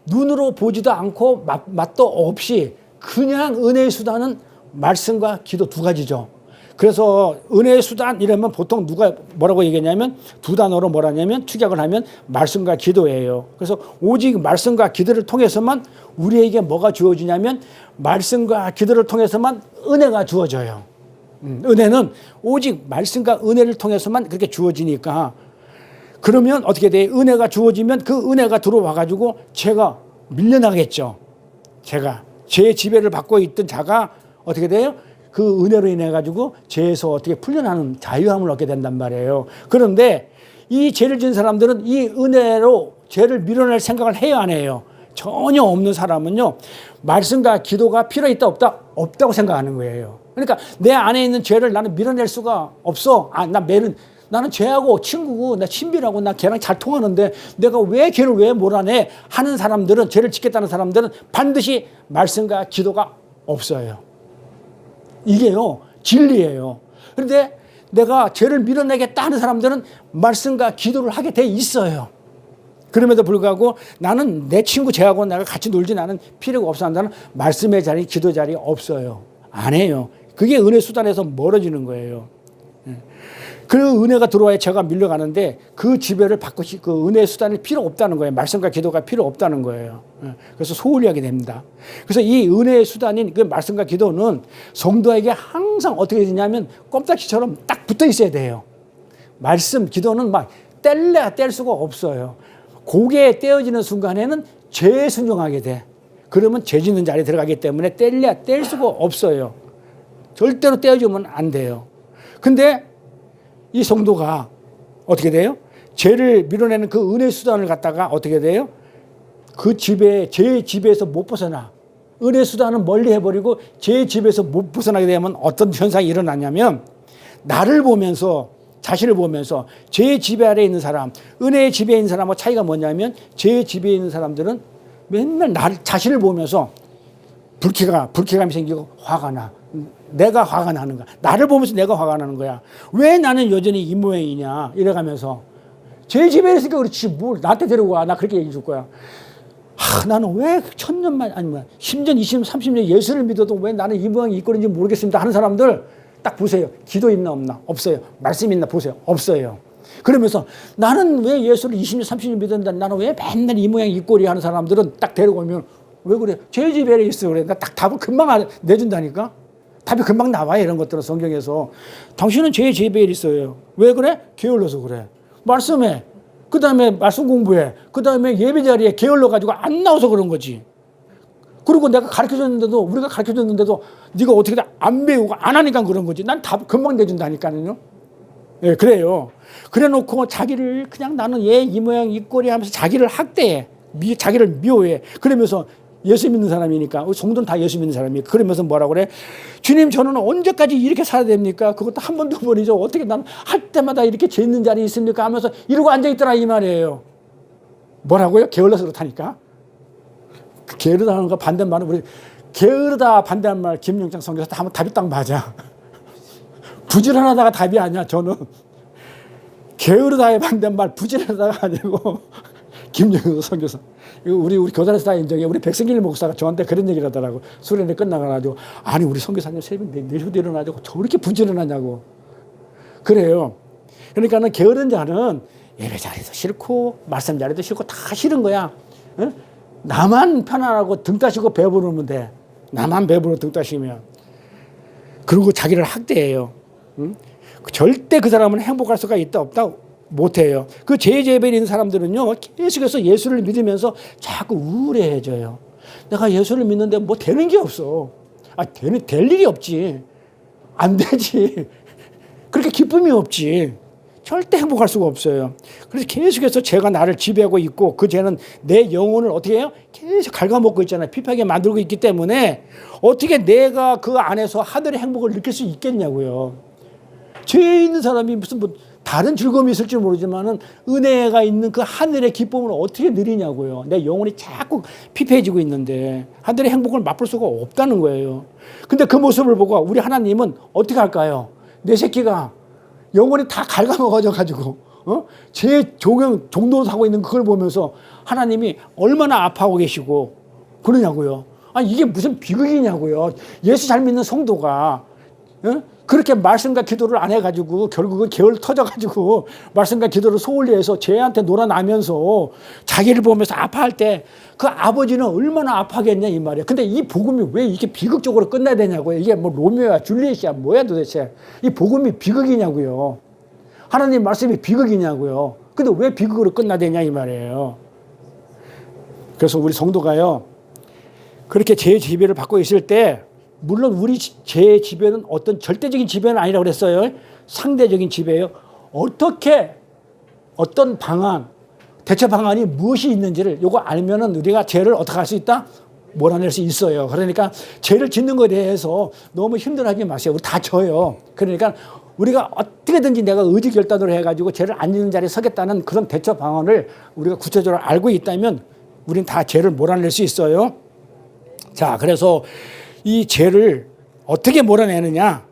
눈으로 보지도 않고 맛도 없이 그냥 은혜의 수단은 말씀과 기도 2가지죠. 그래서 은혜의 수단 이러면 보통 누가 뭐라고 얘기하냐면 2단어로 뭐라냐면 축약을 하면 말씀과 기도예요. 그래서 오직 말씀과 기도를 통해서만 우리에게 뭐가 주어지냐면 말씀과 기도를 통해서만 은혜가 주어져요. 은혜는 오직 말씀과 은혜를 통해서만 그렇게 주어지니까 그러면 어떻게 돼? 은혜가 주어지면 그 은혜가 들어와 가지고 죄가 밀려나겠죠. 죄의 지배를 받고 있던 자가 어떻게 돼요? 그 은혜로 인해 가지고 죄에서 어떻게 풀려나는 자유함을 얻게 된단 말이에요. 그런데 이 죄를 지은 사람들은 이 은혜로 죄를 밀어낼 생각을 해야 안 해요. 전혀 없는 사람은요, 말씀과 기도가 필요 있다 없다? 없다고 생각하는 거예요. 그러니까 내 안에 있는 죄를 나는 밀어낼 수가 없어. 나는 죄하고 친구고 나 친밀하고 나 걔랑 잘 통하는데 내가 왜 걔를 왜 몰아내 하는 사람들은, 죄를 짓겠다는 사람들은 반드시 말씀과 기도가 없어요. 이게요 진리예요. 그런데 내가 죄를 밀어내겠다 하는 사람들은 말씀과 기도를 하게 돼 있어요. 그럼에도 불구하고 나는 내 친구 쟤하고 내가 같이 놀지 나는 필요가 없어 한다는 말씀의 자리, 기도 자리 없어요. 안 해요. 그게 은혜 수단에서 멀어지는 거예요. 그 은혜가 들어와야 제가 밀려가는데 그 지배를 받고 그 은혜 수단이 필요 없다는 거예요. 말씀과 기도가 필요 없다는 거예요. 그래서 소홀히 하게 됩니다. 그래서 이 은혜의 수단인 그 말씀과 기도는 성도에게 항상 어떻게 되냐면 껌딱지처럼 딱 붙어 있어야 돼요. 말씀, 기도는 막 뗄래야 뗄 수가 없어요. 고개 떼어지는 순간에는 죄에 순종하게 돼. 그러면 죄 짓는 자리에 들어가기 때문에 뗄래야 뗄 수가 없어요. 절대로 떼어주면 안 돼요. 근데 이 성도가 어떻게 돼요? 죄를 밀어내는 그 은혜 수단을 갖다가 어떻게 돼요? 그 죄의 지배에서 못 벗어나. 은혜 수단은 멀리 해버리고 죄의 지배에서 못 벗어나게 되면 어떤 현상이 일어나냐면 나를 보면서, 자신을 보면서 죄의 지배 아래에 있는 사람, 은혜의 지배에 있는 사람과 차이가 뭐냐면 죄의 지배에 있는 사람들은 맨날 자신을 보면서 불쾌감이 생기고 화가 나. 내가 화가 나는 거야. 나를 보면서 내가 화가 나는 거야. 왜 나는 여전히 이 모양이냐 이래가면서 죄 지배에 있으니까 그렇지 뭘 나한테 데리고 와. 나 그렇게 얘기해 줄 거야. 나는 왜 1000년만 아니면 10년 20년 30년 예수를 믿어도 왜 나는 이 모양이 이 꼴인지 모르겠습니다 하는 사람들 딱 보세요. 기도 있나 없나? 없어요. 말씀 있나 보세요. 없어요. 그러면서 나는 왜 예수를 20년 30년 믿었는데 나는 왜 맨날 이 모양 이 꼴이 하는 사람들은 딱 데리고 오면 왜 그래? 죄 지배에 있어 그래. 나 딱 답을 금방 내준다니까. 답이 금방 나와요. 이런 것들은 성경에서. 당신은 죄의 지배에 있어요. 왜 그래? 게을러서 그래. 말씀해. 그 다음에 말씀 공부해. 그 다음에 예배 자리에 게을러가지고 안 나와서 그런 거지. 그리고 내가 가르쳐줬는데도, 우리가 가르쳐줬는데도 네가 어떻게 안 배우고 안 하니까 그런 거지. 난 답 금방 내준다니까요. 예, 그래요. 그래 놓고 자기를 그냥 나는 얘 이 모양 이 꼴이 하면서 자기를 학대해. 자기를 미워해. 그러면서 예수 믿는 사람이니까, 성도는 다 예수 믿는 사람이니까. 그러면서 뭐라고 그래? 주님, 저는 언제까지 이렇게 살아야 됩니까? 그것도 한 번, 두 번이죠. 어떻게 난 할 때마다 이렇게 죄 있는 자리에 있습니까? 하면서 이러고 앉아있더라, 이 말이에요. 뭐라고요? 게을러서 그렇다니까? 게으르다 하는 거 반대말은, 우리 게으르다 반대한 말, 김영창 선교사 하면 답이 딱 맞아. 부지런하다가 답이 아니야, 저는. 게으르다의 반대말, 부지런하다가 아니고, 김영창 선교사. 우리 교단에서 다 인정해. 우리 백승길 목사가 저한테 그런 얘기를 하더라고. 수련회 끝나가지고. 아니, 우리 선교사님 새벽 4시부터 일어나자고 저렇게 부지런하냐고. 그래요. 그러니까는 게으른 자는 예배 자리도 싫고, 말씀 자리도 싫고, 다 싫은 거야. 응? 나만 편안하고 등 따시고 배부르면 돼. 나만 배부르고 등 따시면. 그리고 자기를 학대해요. 응? 절대 그 사람은 행복할 수가 있다, 없다? 못해요. 그 죄제배에 있는 사람들은요, 계속해서 예수를 믿으면서 자꾸 우울해져요. 내가 예수를 믿는데 뭐 되는 게 없어. 될 일이 없지. 안 되지. 그렇게 기쁨이 없지. 절대 행복할 수가 없어요. 그래서 계속해서 죄가 나를 지배하고 있고 그 죄는 내 영혼을 어떻게 해요? 계속 갉아먹고 있잖아요. 피폐하게 만들고 있기 때문에 어떻게 내가 그 안에서 하늘의 행복을 느낄 수 있겠냐고요. 죄에 있는 사람이 무슨 뭐 다른 즐거움이 있을지 모르지만은 은혜가 있는 그 하늘의 기쁨을 어떻게 누리냐고요. 내 영혼이 자꾸 피폐해지고 있는데 하늘의 행복을 맛볼 수가 없다는 거예요. 근데 그 모습을 보고 우리 하나님은 어떻게 할까요? 내 새끼가 영혼이 다 갉아먹어져가지고 제 종노릇하고 있는 그걸 보면서 하나님이 얼마나 아파하고 계시고 그러냐고요. 아니 이게 무슨 비극이냐고요. 예수 잘 믿는 성도가 그렇게 말씀과 기도를 안 해가지고 결국은 게을러 터져가지고 말씀과 기도를 소홀히 해서 죄한테 놀아나면서 자기를 보면서 아파할 때 그 아버지는 얼마나 아파하겠냐 이 말이에요. 근데 이 복음이 왜 이렇게 비극적으로 끝나야 되냐고요. 이게 뭐 로미오야 줄리엣이야 뭐야 도대체. 이 복음이 비극이냐고요. 하나님 말씀이 비극이냐고요. 근데 왜 비극으로 끝나야 되냐 이 말이에요. 그래서 우리 성도가요. 그렇게 죄의 지배를 받고 있을 때 물론 우리 죄의 지배는 어떤 절대적인 지배는 아니라고 그랬어요. 상대적인 지배예요. 어떤 방안, 대처 방안이 무엇이 있는지를 요거 알면은 우리가 죄를 어떻게 할 수 있다? 몰아낼 수 있어요. 그러니까 죄를 짓는 것에 대해서 너무 힘들어하지 마세요. 우리 다 져요. 그러니까 우리가 어떻게든지 내가 의지 결단으로 해가지고 죄를 안 짓는 자리에 서겠다는 그런 대처 방안을 우리가 구체적으로 알고 있다면 우리는 다 죄를 몰아낼 수 있어요. 자, 그래서 이 죄를 어떻게 몰아내느냐?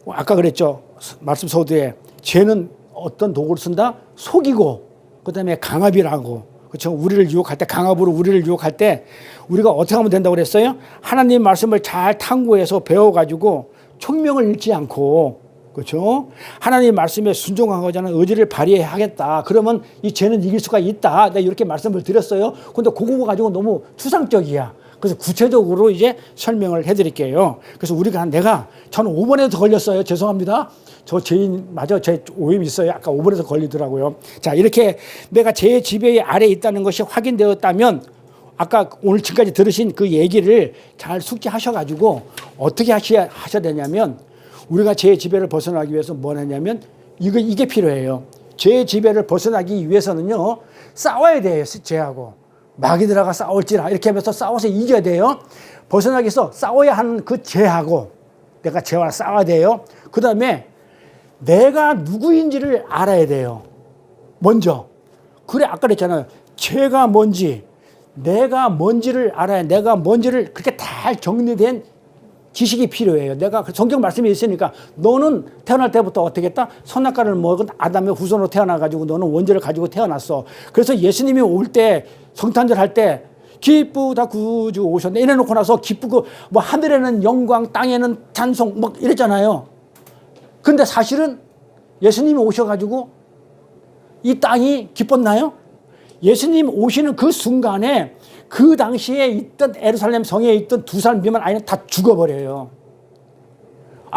아까 그랬죠. 말씀 서두에 죄는 어떤 도구를 쓴다? 속이고 그다음에 강압이라고. 그렇죠? 우리를 유혹할 때 강압으로 우리를 유혹할 때 우리가 어떻게 하면 된다고 그랬어요? 하나님 말씀을 잘 탐구해서 배워가지고 총명을 잃지 않고 그렇죠? 하나님 말씀에 순종하고자 하는 의지를 발휘하겠다. 그러면 이 죄는 이길 수가 있다. 내가 이렇게 말씀을 드렸어요. 근데 그거 가지고 너무 추상적이야. 그래서 구체적으로 이제 설명을 해드릴게요. 그래서 저는 5번에도 걸렸어요. 죄송합니다. 저 죄인, 맞아. 제 오염이 있어요. 아까 5번에서 걸리더라고요. 자, 이렇게 내가 죄의 지배 아래에 있다는 것이 확인되었다면 아까 오늘 지금까지 들으신 그 얘기를 잘 숙지하셔가지고 어떻게 하셔야 되냐면 우리가 죄의 지배를 벗어나기 위해서 뭘 하냐면 이게 필요해요. 죄의 지배를 벗어나기 위해서는요. 싸워야 돼요. 죄하고. 마귀들하고 싸울지라 이렇게 하면서 싸워서 이겨야 돼요. 벗어나기 위해서 싸워야 하는 그 죄하고 내가 죄와 싸워야 돼요. 그 다음에 내가 누구인지를 알아야 돼요. 먼저. 그래 아까 그랬잖아요. 죄가 뭔지 내가 뭔지를 알아야 내가 뭔지를 그렇게 잘 정리된 지식이 필요해요. 내가 성경 말씀이 있으니까 너는 태어날 때부터 어떻게 했다? 선악과를 먹은 아담의 후손으로 태어나가지고 너는 원죄를 가지고 태어났어. 그래서 예수님이 올 때 성탄절 할 때 기쁘다 구주 오셨네 이래놓고 나서 기쁘고 뭐 하늘에는 영광 땅에는 찬송 막 이랬잖아요. 근데 사실은 예수님이 오셔가지고 이 땅이 기뻤나요? 예수님 오시는 그 순간에 그 당시에 있던 예루살렘 성에 있던 2살 미만 아이는 다 죽어버려요.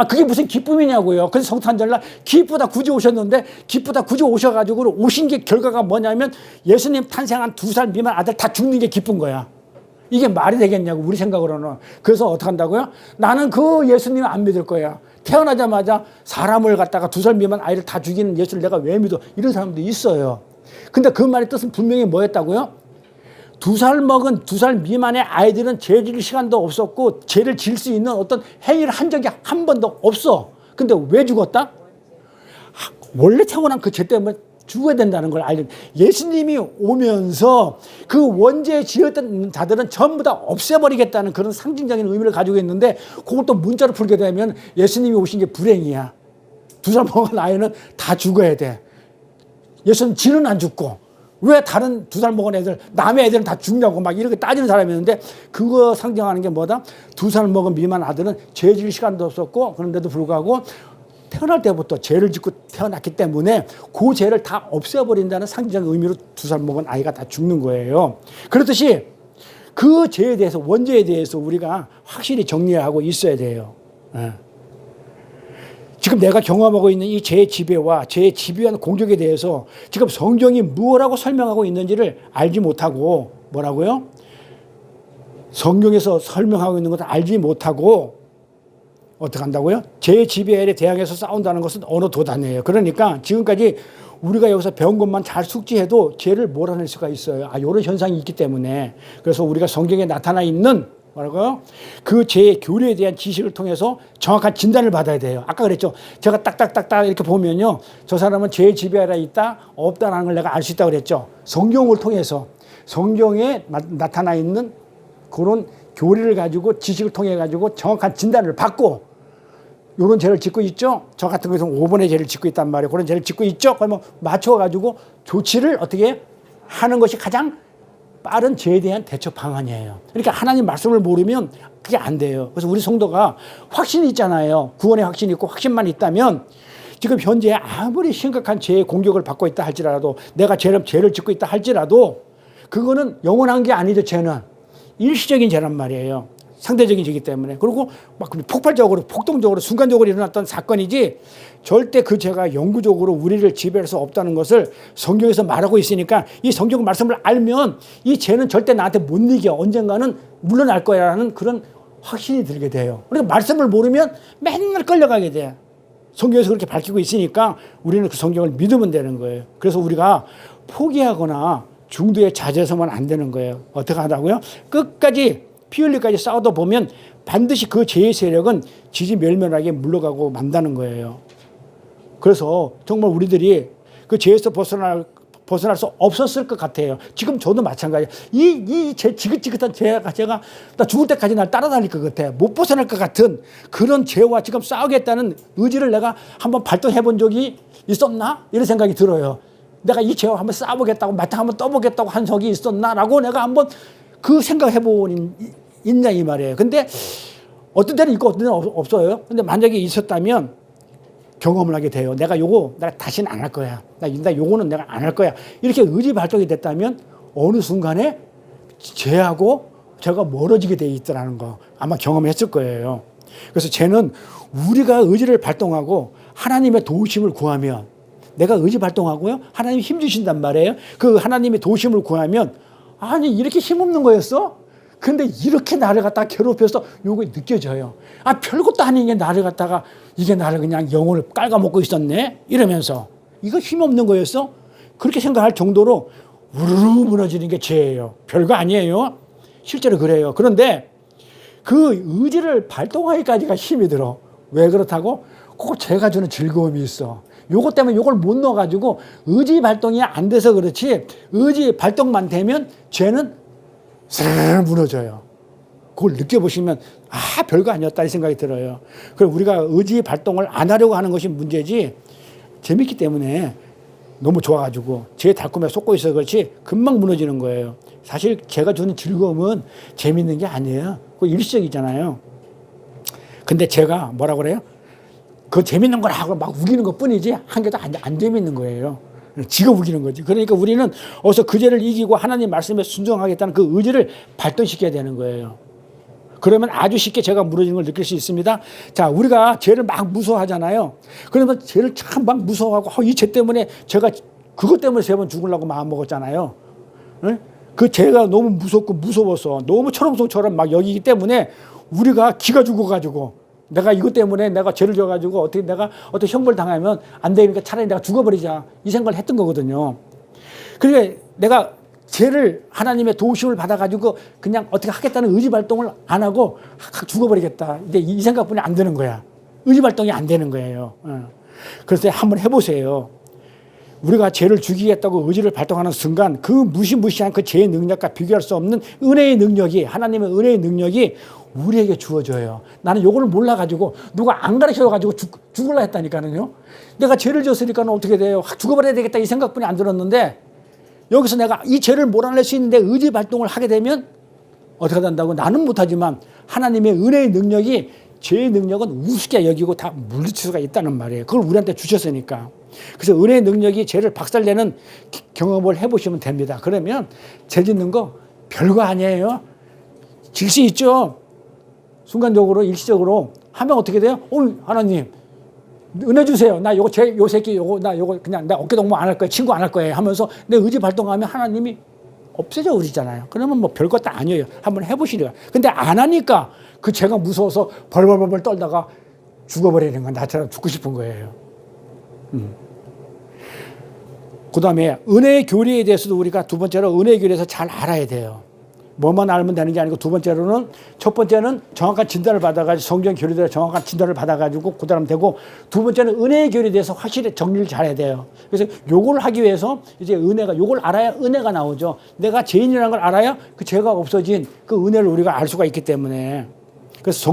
그게 무슨 기쁨이냐고요. 그래서 성탄절날 기쁘다 구주 오셨는데 기쁘다 구주 오셔가지고 오신 게 결과가 뭐냐면 예수님 탄생한 2살 미만 아들 다 죽는 게 기쁜 거야. 이게 말이 되겠냐고 우리 생각으로는. 그래서 어떻게 한다고요? 나는 그 예수님 안 믿을 거야. 태어나자마자 사람을 갖다가 2살 미만 아이를 다 죽이는 예수를 내가 왜 믿어? 이런 사람도 있어요. 근데 그 말의 뜻은 분명히 뭐였다고요? 2살 미만의 아이들은 죄 질 시간도 없었고 죄를 질 수 있는 어떤 행위를 한 적이 한 번도 없어. 근데 왜 죽었다? 원래 태어난 그 죄 때문에 죽어야 된다는 걸 알려. 예수님이 오면서 그 원죄에 지었던 자들은 전부 다 없애버리겠다는 그런 상징적인 의미를 가지고 있는데 그걸 또 문자로 풀게 되면 예수님이 오신 게 불행이야. 2살 먹은 아이는 다 죽어야 돼. 예수는 지는 안 죽고 왜 다른 2살 먹은 애들 남의 애들은 다 죽냐고 막 이렇게 따지는 사람이 있는데 그거 상징하는 게 뭐다? 2살 먹은 미만 아들은 죄 질 시간도 없었고 그런데도 불구하고 태어날 때부터 죄를 짓고 태어났기 때문에 그 죄를 다 없애버린다는 상징적인 의미로 2살 먹은 아이가 다 죽는 거예요. 그렇듯이 그 죄에 대해서 원죄에 대해서 우리가 확실히 정리하고 있어야 돼요. 지금 내가 경험하고 있는 이 죄의 지배와 죄의 집요한 공격에 대해서 지금 성경이 무엇라고 설명하고 있는지를 알지 못하고 뭐라고요? 성경에서 설명하고 있는 것을 알지 못하고 어떻게 한다고요? 제 지배에 대항해서 싸운다는 것은 어느 도단이에요. 그러니까 지금까지 우리가 여기서 배운 것만 잘 숙지해도 죄를 몰아낼 수가 있어요. 이런 현상이 있기 때문에. 그래서 우리가 성경에 나타나 있는 뭐라고요? 그 죄의 교리에 대한 지식을 통해서 정확한 진단을 받아야 돼요. 아까 그랬죠. 제가 딱딱딱딱 이렇게 보면요. 저 사람은 죄의 지배 아래 있다, 없다라는 걸 내가 알 수 있다고 그랬죠. 성경을 통해서 성경에 나타나 있는 그런 교리를 가지고 지식을 통해 가지고 정확한 진단을 받고 이런 죄를 짓고 있죠. 저 같은 것은 5번의 죄를 짓고 있단 말이에요. 그런 죄를 짓고 있죠. 그러면 맞춰가지고 조치를 어떻게 하는 것이 가장 빠른 죄에 대한 대처 방안이에요. 그러니까 하나님 말씀을 모르면 그게 안 돼요. 그래서 우리 성도가 확신이 있잖아요. 구원의 확신이 있고 확신만 있다면 지금 현재 아무리 심각한 죄의 공격을 받고 있다 할지라도 내가 죄를 짓고 있다 할지라도 그거는 영원한 게 아니죠. 죄는 일시적인 죄란 말이에요. 상대적인 죄이기 때문에. 그리고 막 폭발적으로, 폭동적으로, 순간적으로 일어났던 사건이지 절대 그 죄가 영구적으로 우리를 지배할 수 없다는 것을 성경에서 말하고 있으니까 이 성경 말씀을 알면 이 죄는 절대 나한테 못 이겨. 언젠가는 물러날 거야라는 그런 확신이 들게 돼요. 그러니까 말씀을 모르면 맨날 끌려가게 돼. 성경에서 그렇게 밝히고 있으니까 우리는 그 성경을 믿으면 되는 거예요. 그래서 우리가 포기하거나 중도에 자제해서만 안 되는 거예요. 어떻게 하다고요? 끝까지 피 흘리까지 싸우다 보면 반드시 그 죄의 세력은 지지멸멸하게 물러가고 만다는 거예요. 그래서 정말 우리들이 그 죄에서 벗어날 수 없었을 것 같아요. 지금 저도 마찬가지예요. 이 지긋지긋한 제가 나 죽을 때까지 날 따라다닐 것 같아. 못 벗어날 것 같은 그런 죄와 지금 싸우겠다는 의지를 내가 한번 발동해 본 적이 있었나? 이런 생각이 들어요. 내가 이 죄와 한번 싸워보겠다고 마땅 한번 떠보겠다고 한 적이 있었나라고 내가 한번 그 생각해본 있냐 이 말이에요. 근데 어떤 때는 있고 어떤 때는 없어요. 근데 만약에 있었다면 경험을 하게 돼요. 내가 다시는 안 할 거야. 나 요거는 내가 안 할 거야. 이렇게 의지 발동이 됐다면 어느 순간에 죄하고 제가 멀어지게 돼 있더라는 거 아마 경험했을 거예요. 그래서 죄는 우리가 의지를 발동하고 하나님의 도우심을 구하면 내가 의지 발동하고요. 하나님이 힘 주신단 말이에요. 그 하나님의 도우심을 구하면 아니 이렇게 힘없는 거였어? 근데 이렇게 나를 갖다가 괴롭혀서 요거 느껴져요. 별것도 아닌 게 나를 갖다가 이게 나를 그냥 영혼을 깔아먹고 있었네? 이러면서 이거 힘없는 거였어? 그렇게 생각할 정도로 우르르 무너지는 게 죄예요. 별거 아니에요. 실제로 그래요. 그런데 그 의지를 발동하기까지가 힘이 들어. 왜 그렇다고? 꼭 죄가 주는 즐거움이 있어. 요것 때문에 요걸 못 넣어가지고 의지 발동이 안 돼서 그렇지 의지 발동만 되면 죄는 싹 무너져요. 그걸 느껴보시면 별거 아니었다 이 생각이 들어요. 그럼 우리가 의지 발동을 안 하려고 하는 것이 문제지 재밌기 때문에 너무 좋아가지고 죄의 달콤에 쏟고 있어서 그렇지 금방 무너지는 거예요. 사실 죄가 주는 즐거움은 재밌는 게 아니에요. 그거 일시적이잖아요. 근데 죄가 뭐라고 그래요? 그 재밌는 걸 하고 막 우기는 것 뿐이지 한 개도 안 재밌는 거예요. 지가 우기는 거지. 그러니까 우리는 어서 그 죄를 이기고 하나님 말씀에 순종하겠다는 그 의지를 발동시켜야 되는 거예요. 그러면 아주 쉽게 죄가 무너지는 걸 느낄 수 있습니다. 자, 우리가 죄를 막 무서워하잖아요. 그러면 죄를 참 막 무서워하고 이 죄 때문에 제가 그것 때문에 3번 죽으려고 마음 먹었잖아요. 그 죄가 너무 무섭고 무서워서 너무 철옹성처럼 막 여기기 때문에 우리가 기가 죽어가지고 내가 이것 때문에 내가 죄를 져가지고 어떻게 내가 어떤 형벌 당하면 안 되니까 차라리 내가 죽어버리자 이 생각을 했던 거거든요. 그러니까 내가 죄를 하나님의 도우심을 받아가지고 그냥 어떻게 하겠다는 의지 발동을 안 하고 죽어버리겠다. 근데 이 생각뿐이 안 되는 거야. 의지 발동이 안 되는 거예요. 그래서 한번 해보세요. 우리가 죄를 죽이겠다고 의지를 발동하는 순간 그 무시무시한 그 죄의 능력과 비교할 수 없는 은혜의 능력이 하나님의 은혜의 능력이 우리에게 주어져요. 나는 요거를 몰라가지고 누가 안 가르쳐가지고 죽으려 했다니까요. 내가 죄를 졌으니까 어떻게 돼요? 죽어버려야 되겠다 이 생각뿐이 안 들었는데 여기서 내가 이 죄를 몰아낼 수 있는데 의지 발동을 하게 되면 어떻게 된다고? 나는 못하지만 하나님의 은혜의 능력이 죄의 능력은 우습게 여기고 다 물리칠 수가 있다는 말이에요. 그걸 우리한테 주셨으니까. 그래서 은혜의 능력이 죄를 박살내는 경험을 해보시면 됩니다. 그러면 죄 짓는 거 별거 아니에요. 질 수 있죠. 순간적으로 일시적으로 하면 어떻게 돼요? 하나님 은혜 주세요. 나 요거 요 새끼 요거 나 요거 그냥 나 어깨동무 안 할 거야. 친구 안 할 거야 하면서 내 의지 발동하면 하나님이 없어져 버리잖아요. 그러면 뭐 별것도 아니에요. 한번 해보시니까. 근데 안 하니까 그 죄가 무서워서 벌벌벌 떨다가 죽어버리는 건 나처럼 죽고 싶은 거예요. 그 다음에 은혜의 교리에 대해서도 우리가 두 번째로 은혜의 교리에서 잘 알아야 돼요. 뭐만 알면 되는 게 아니고 두 번째로는 첫 번째는 정확한 진단을 받아가지고 성경 교리에 대해서 정확한 진단을 받아가지고 그 다음 되고 두 번째는 은혜의 교리에 대해서 확실히 정리를 잘해야 돼요. 그래서 요걸 하기 위해서 이제 은혜가 요걸 알아야 은혜가 나오죠. 내가 죄인이라는 걸 알아야 그 죄가 없어진 그 은혜를 우리가 알 수가 있기 때문에 그래서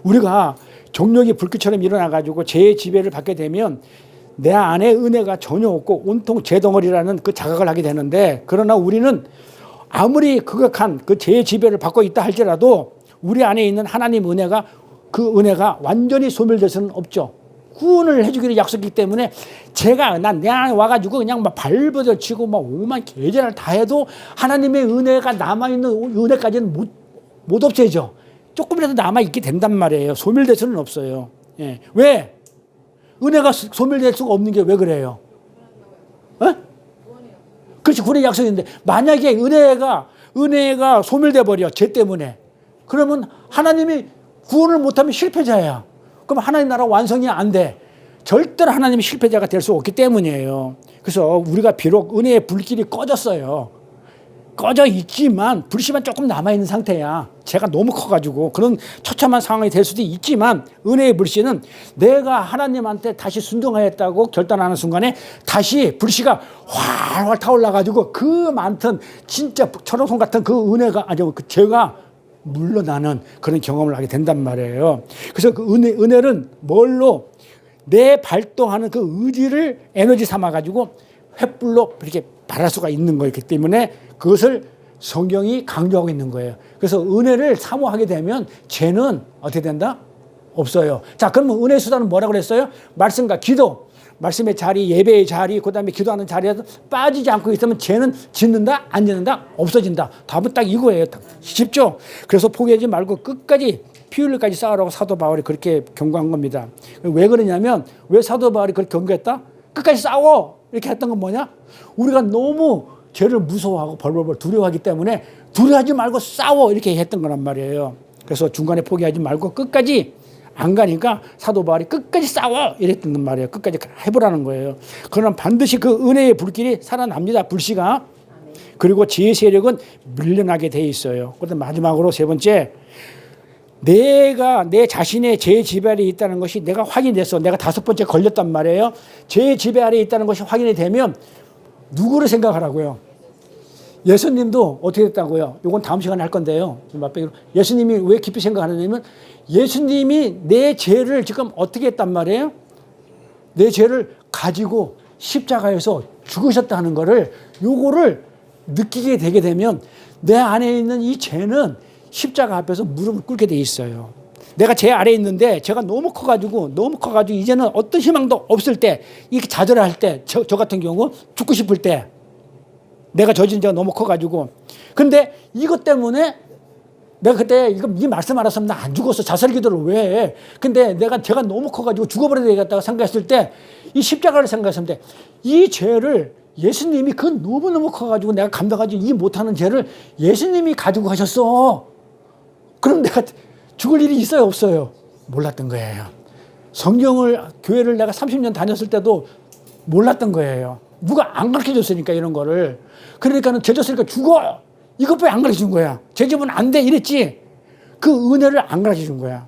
우리가 정욕이 불꽃처럼 일어나가지고 죄의 지배를 받게 되면 내 안에 은혜가 전혀 없고 온통 죄덩어리라는 그 자각을 하게 되는데 그러나 우리는 아무리 극악한 그 죄의 지배를 받고 있다 할지라도 우리 안에 있는 하나님 은혜가 그 은혜가 완전히 소멸될 수는 없죠. 구원을 해주기로 약속이기 때문에 제가 내 안에 와가지고 그냥 막 발버둥 치고 막 오만 계절을 다 해도 하나님의 은혜가 남아있는 은혜까지는 못 없애죠. 조금이라도 남아있게 된단 말이에요. 소멸될 수는 없어요. 예. 왜? 은혜가 소멸될 수가 없는 게 왜 그래요? 어? 그렇지, 구원의 약속인데 만약에 은혜가 소멸돼 버려 죄 때문에 그러면 하나님이 구원을 못하면 실패자야. 그럼 하나님 나라 완성이 안 돼. 절대로 하나님이 실패자가 될 수 없기 때문이에요. 그래서 우리가 비록 은혜의 불길이 꺼졌어요. 꺼져 있지만 불씨만 조금 남아있는 상태야. 죄가 너무 커가지고 그런 처참한 상황이 될 수도 있지만 은혜의 불씨는 내가 하나님한테 다시 순종하였다고 결단하는 순간에 다시 불씨가 활활 타올라가지고 그 많던 진짜 천호송 같은 그 은혜가 아니고 그 죄가 물러나는 그런 경험을 하게 된단 말이에요. 그래서 그 은혜는 뭘로 내 발동하는 그 의지를 에너지 삼아가지고 횃불로 이렇게 발할 수가 있는 거기 때문에 그것을 성경이 강조하고 있는 거예요. 그래서 은혜를 사모하게 되면 죄는 어떻게 된다? 없어요. 자, 그러면 은혜의 수단은 뭐라고 그랬어요? 말씀과 기도, 말씀의 자리, 예배의 자리, 그 다음에 기도하는 자리에서 빠지지 않고 있으면 죄는 짓는다? 안 짓는다? 없어진다. 답은 딱 이거예요. 쉽죠? 그래서 포기하지 말고 끝까지 피 흘릴까지 싸우라고 사도 바울이 그렇게 경고한 겁니다. 왜 그러냐면 왜 사도 바울이 그렇게 경고했다? 끝까지 싸워! 이렇게 했던 건 뭐냐? 우리가 너무 죄를 무서워하고 벌벌벌 두려워하기 때문에 두려워하지 말고 싸워 이렇게 했던 거란 말이에요. 그래서 중간에 포기하지 말고 끝까지 안 가니까 사도 바울이 끝까지 싸워 이랬단 말이에요. 끝까지 해보라는 거예요. 그러나 반드시 그 은혜의 불길이 살아납니다. 불씨가. 그리고 지혜 세력은 밀려나게 돼 있어요. 그런데 마지막으로 세 번째, 내가 내 자신의 죄의 지배 아래 있다는 것이 내가 확인됐어. 내가 다섯 번째 걸렸단 말이에요. 죄의 지배 아래 있다는 것이 확인이 되면 누구를 생각하라고요? 예수님도 어떻게 됐다고요? 이건 다음 시간에 할 건데요. 예수님이 왜 깊이 생각하느냐면 예수님이 내 죄를 지금 어떻게 했단 말이에요? 내 죄를 가지고 십자가에서 죽으셨다는 거를 요거를 느끼게 되게 되면 내 안에 있는 이 죄는 십자가 앞에서 무릎을 꿇게 돼 있어요. 내가 죄 아래에 있는데 제가 너무 커가지고 이제는 어떤 희망도 없을 때, 이렇게 좌절할 때, 저 같은 경우 죽고 싶을 때, 내가 저진 죄가 너무 커가지고. 근데 이것 때문에 내가 그때 이 말씀 알았으면 나 안 죽었어. 자살 기도를 왜 해? 근데 제가 너무 커가지고 죽어버려야 되겠다고 생각했을 때, 이 십자가를 생각했을 때, 이 죄를 예수님이 그 너무너무 커가지고 내가 감당하지 못하는 죄를 예수님이 가지고 가셨어. 그럼 내가 죽을 일이 있어요, 없어요? 몰랐던 거예요. 교회를 내가 30년 다녔을 때도 몰랐던 거예요. 누가 안 가르쳐 줬으니까 이런 거를. 그러니까는 죄 졌으니까 죽어! 이것뿐이 안 가르쳐 준 거야. 죄 지으면 안 돼! 이랬지. 그 은혜를 안 가르쳐 준 거야.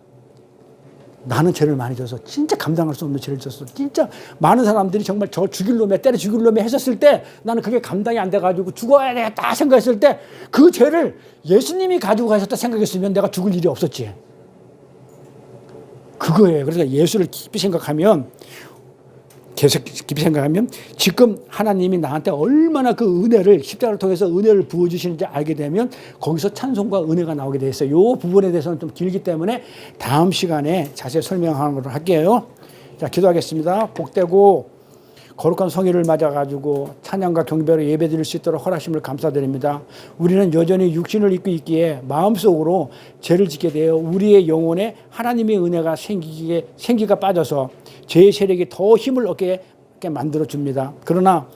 나는 죄를 많이 져서 진짜 감당할 수 없는 죄를 졌어. 진짜 많은 사람들이 정말 저 죽일 놈에 때려 죽일 놈에 했었을 때 나는 그게 감당이 안 돼가지고 죽어야 되겠다 생각했을 때 그 죄를 예수님이 가지고 가셨다 생각했으면 내가 죽을 일이 없었지. 그거예요. 그래서 예수를 깊이 생각하면 지금 하나님이 나한테 얼마나 그 은혜를 십자가를 통해서 은혜를 부어주시는지 알게 되면 거기서 찬송과 은혜가 나오게 돼 있어요. 이 부분에 대해서는 좀 길기 때문에 다음 시간에 자세히 설명하는 걸로 할게요. 자, 기도하겠습니다. 복되고 거룩한 성일을 맞아가지고 찬양과 경배로 예배드릴 수 있도록 허락심을 감사드립니다. 우리는 여전히 육신을 입고 있기에 마음속으로 죄를 짓게 되어 우리의 영혼에 하나님의 은혜가 생기가 빠져서 죄의 세력이 더 힘을 얻게 깨닫게 만들어 줍니다. 그러나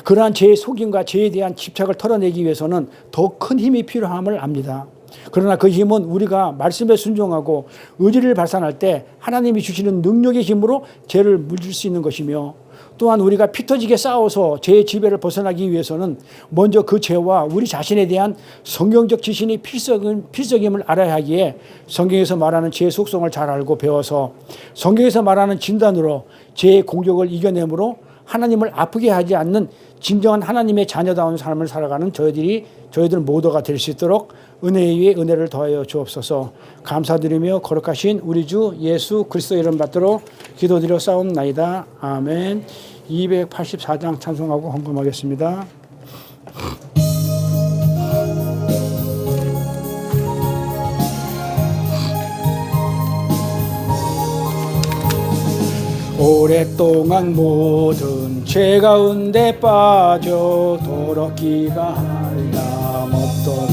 그러한 제 속임과 죄에 대한 집착을 털어내기 위해서는 더 큰 힘이 필요함을 압니다. 그러나 그 힘은 우리가 말씀에 순종하고 의지를 발산할 때 하나님이 주시는 능력의 힘으로 죄를 물질 수 있는 것이며, 또한 우리가 피 터지게 싸워서 죄의 지배를 벗어나기 위해서는 먼저 그 죄와 우리 자신에 대한 성경적 지신이 필적임을 알아야 하기에 성경에서 말하는 죄의 속성을 잘 알고 배워서 성경에서 말하는 진단으로 죄의 공격을 이겨내므로 하나님을 아프게 하지 않는 진정한 하나님의 자녀다운 삶을 살아가는 저희들 모두가 될 수 있도록 은혜 위에 은혜를 더하여 주옵소서. 감사드리며 거룩하신 우리 주 예수 그리스도 이름 받들어 기도드려 싸움나이다. 아멘. 284장 찬송하고 헌금하겠습니다. 오랫동안 모든 죄 가운데 빠져 더럽기가 한량없던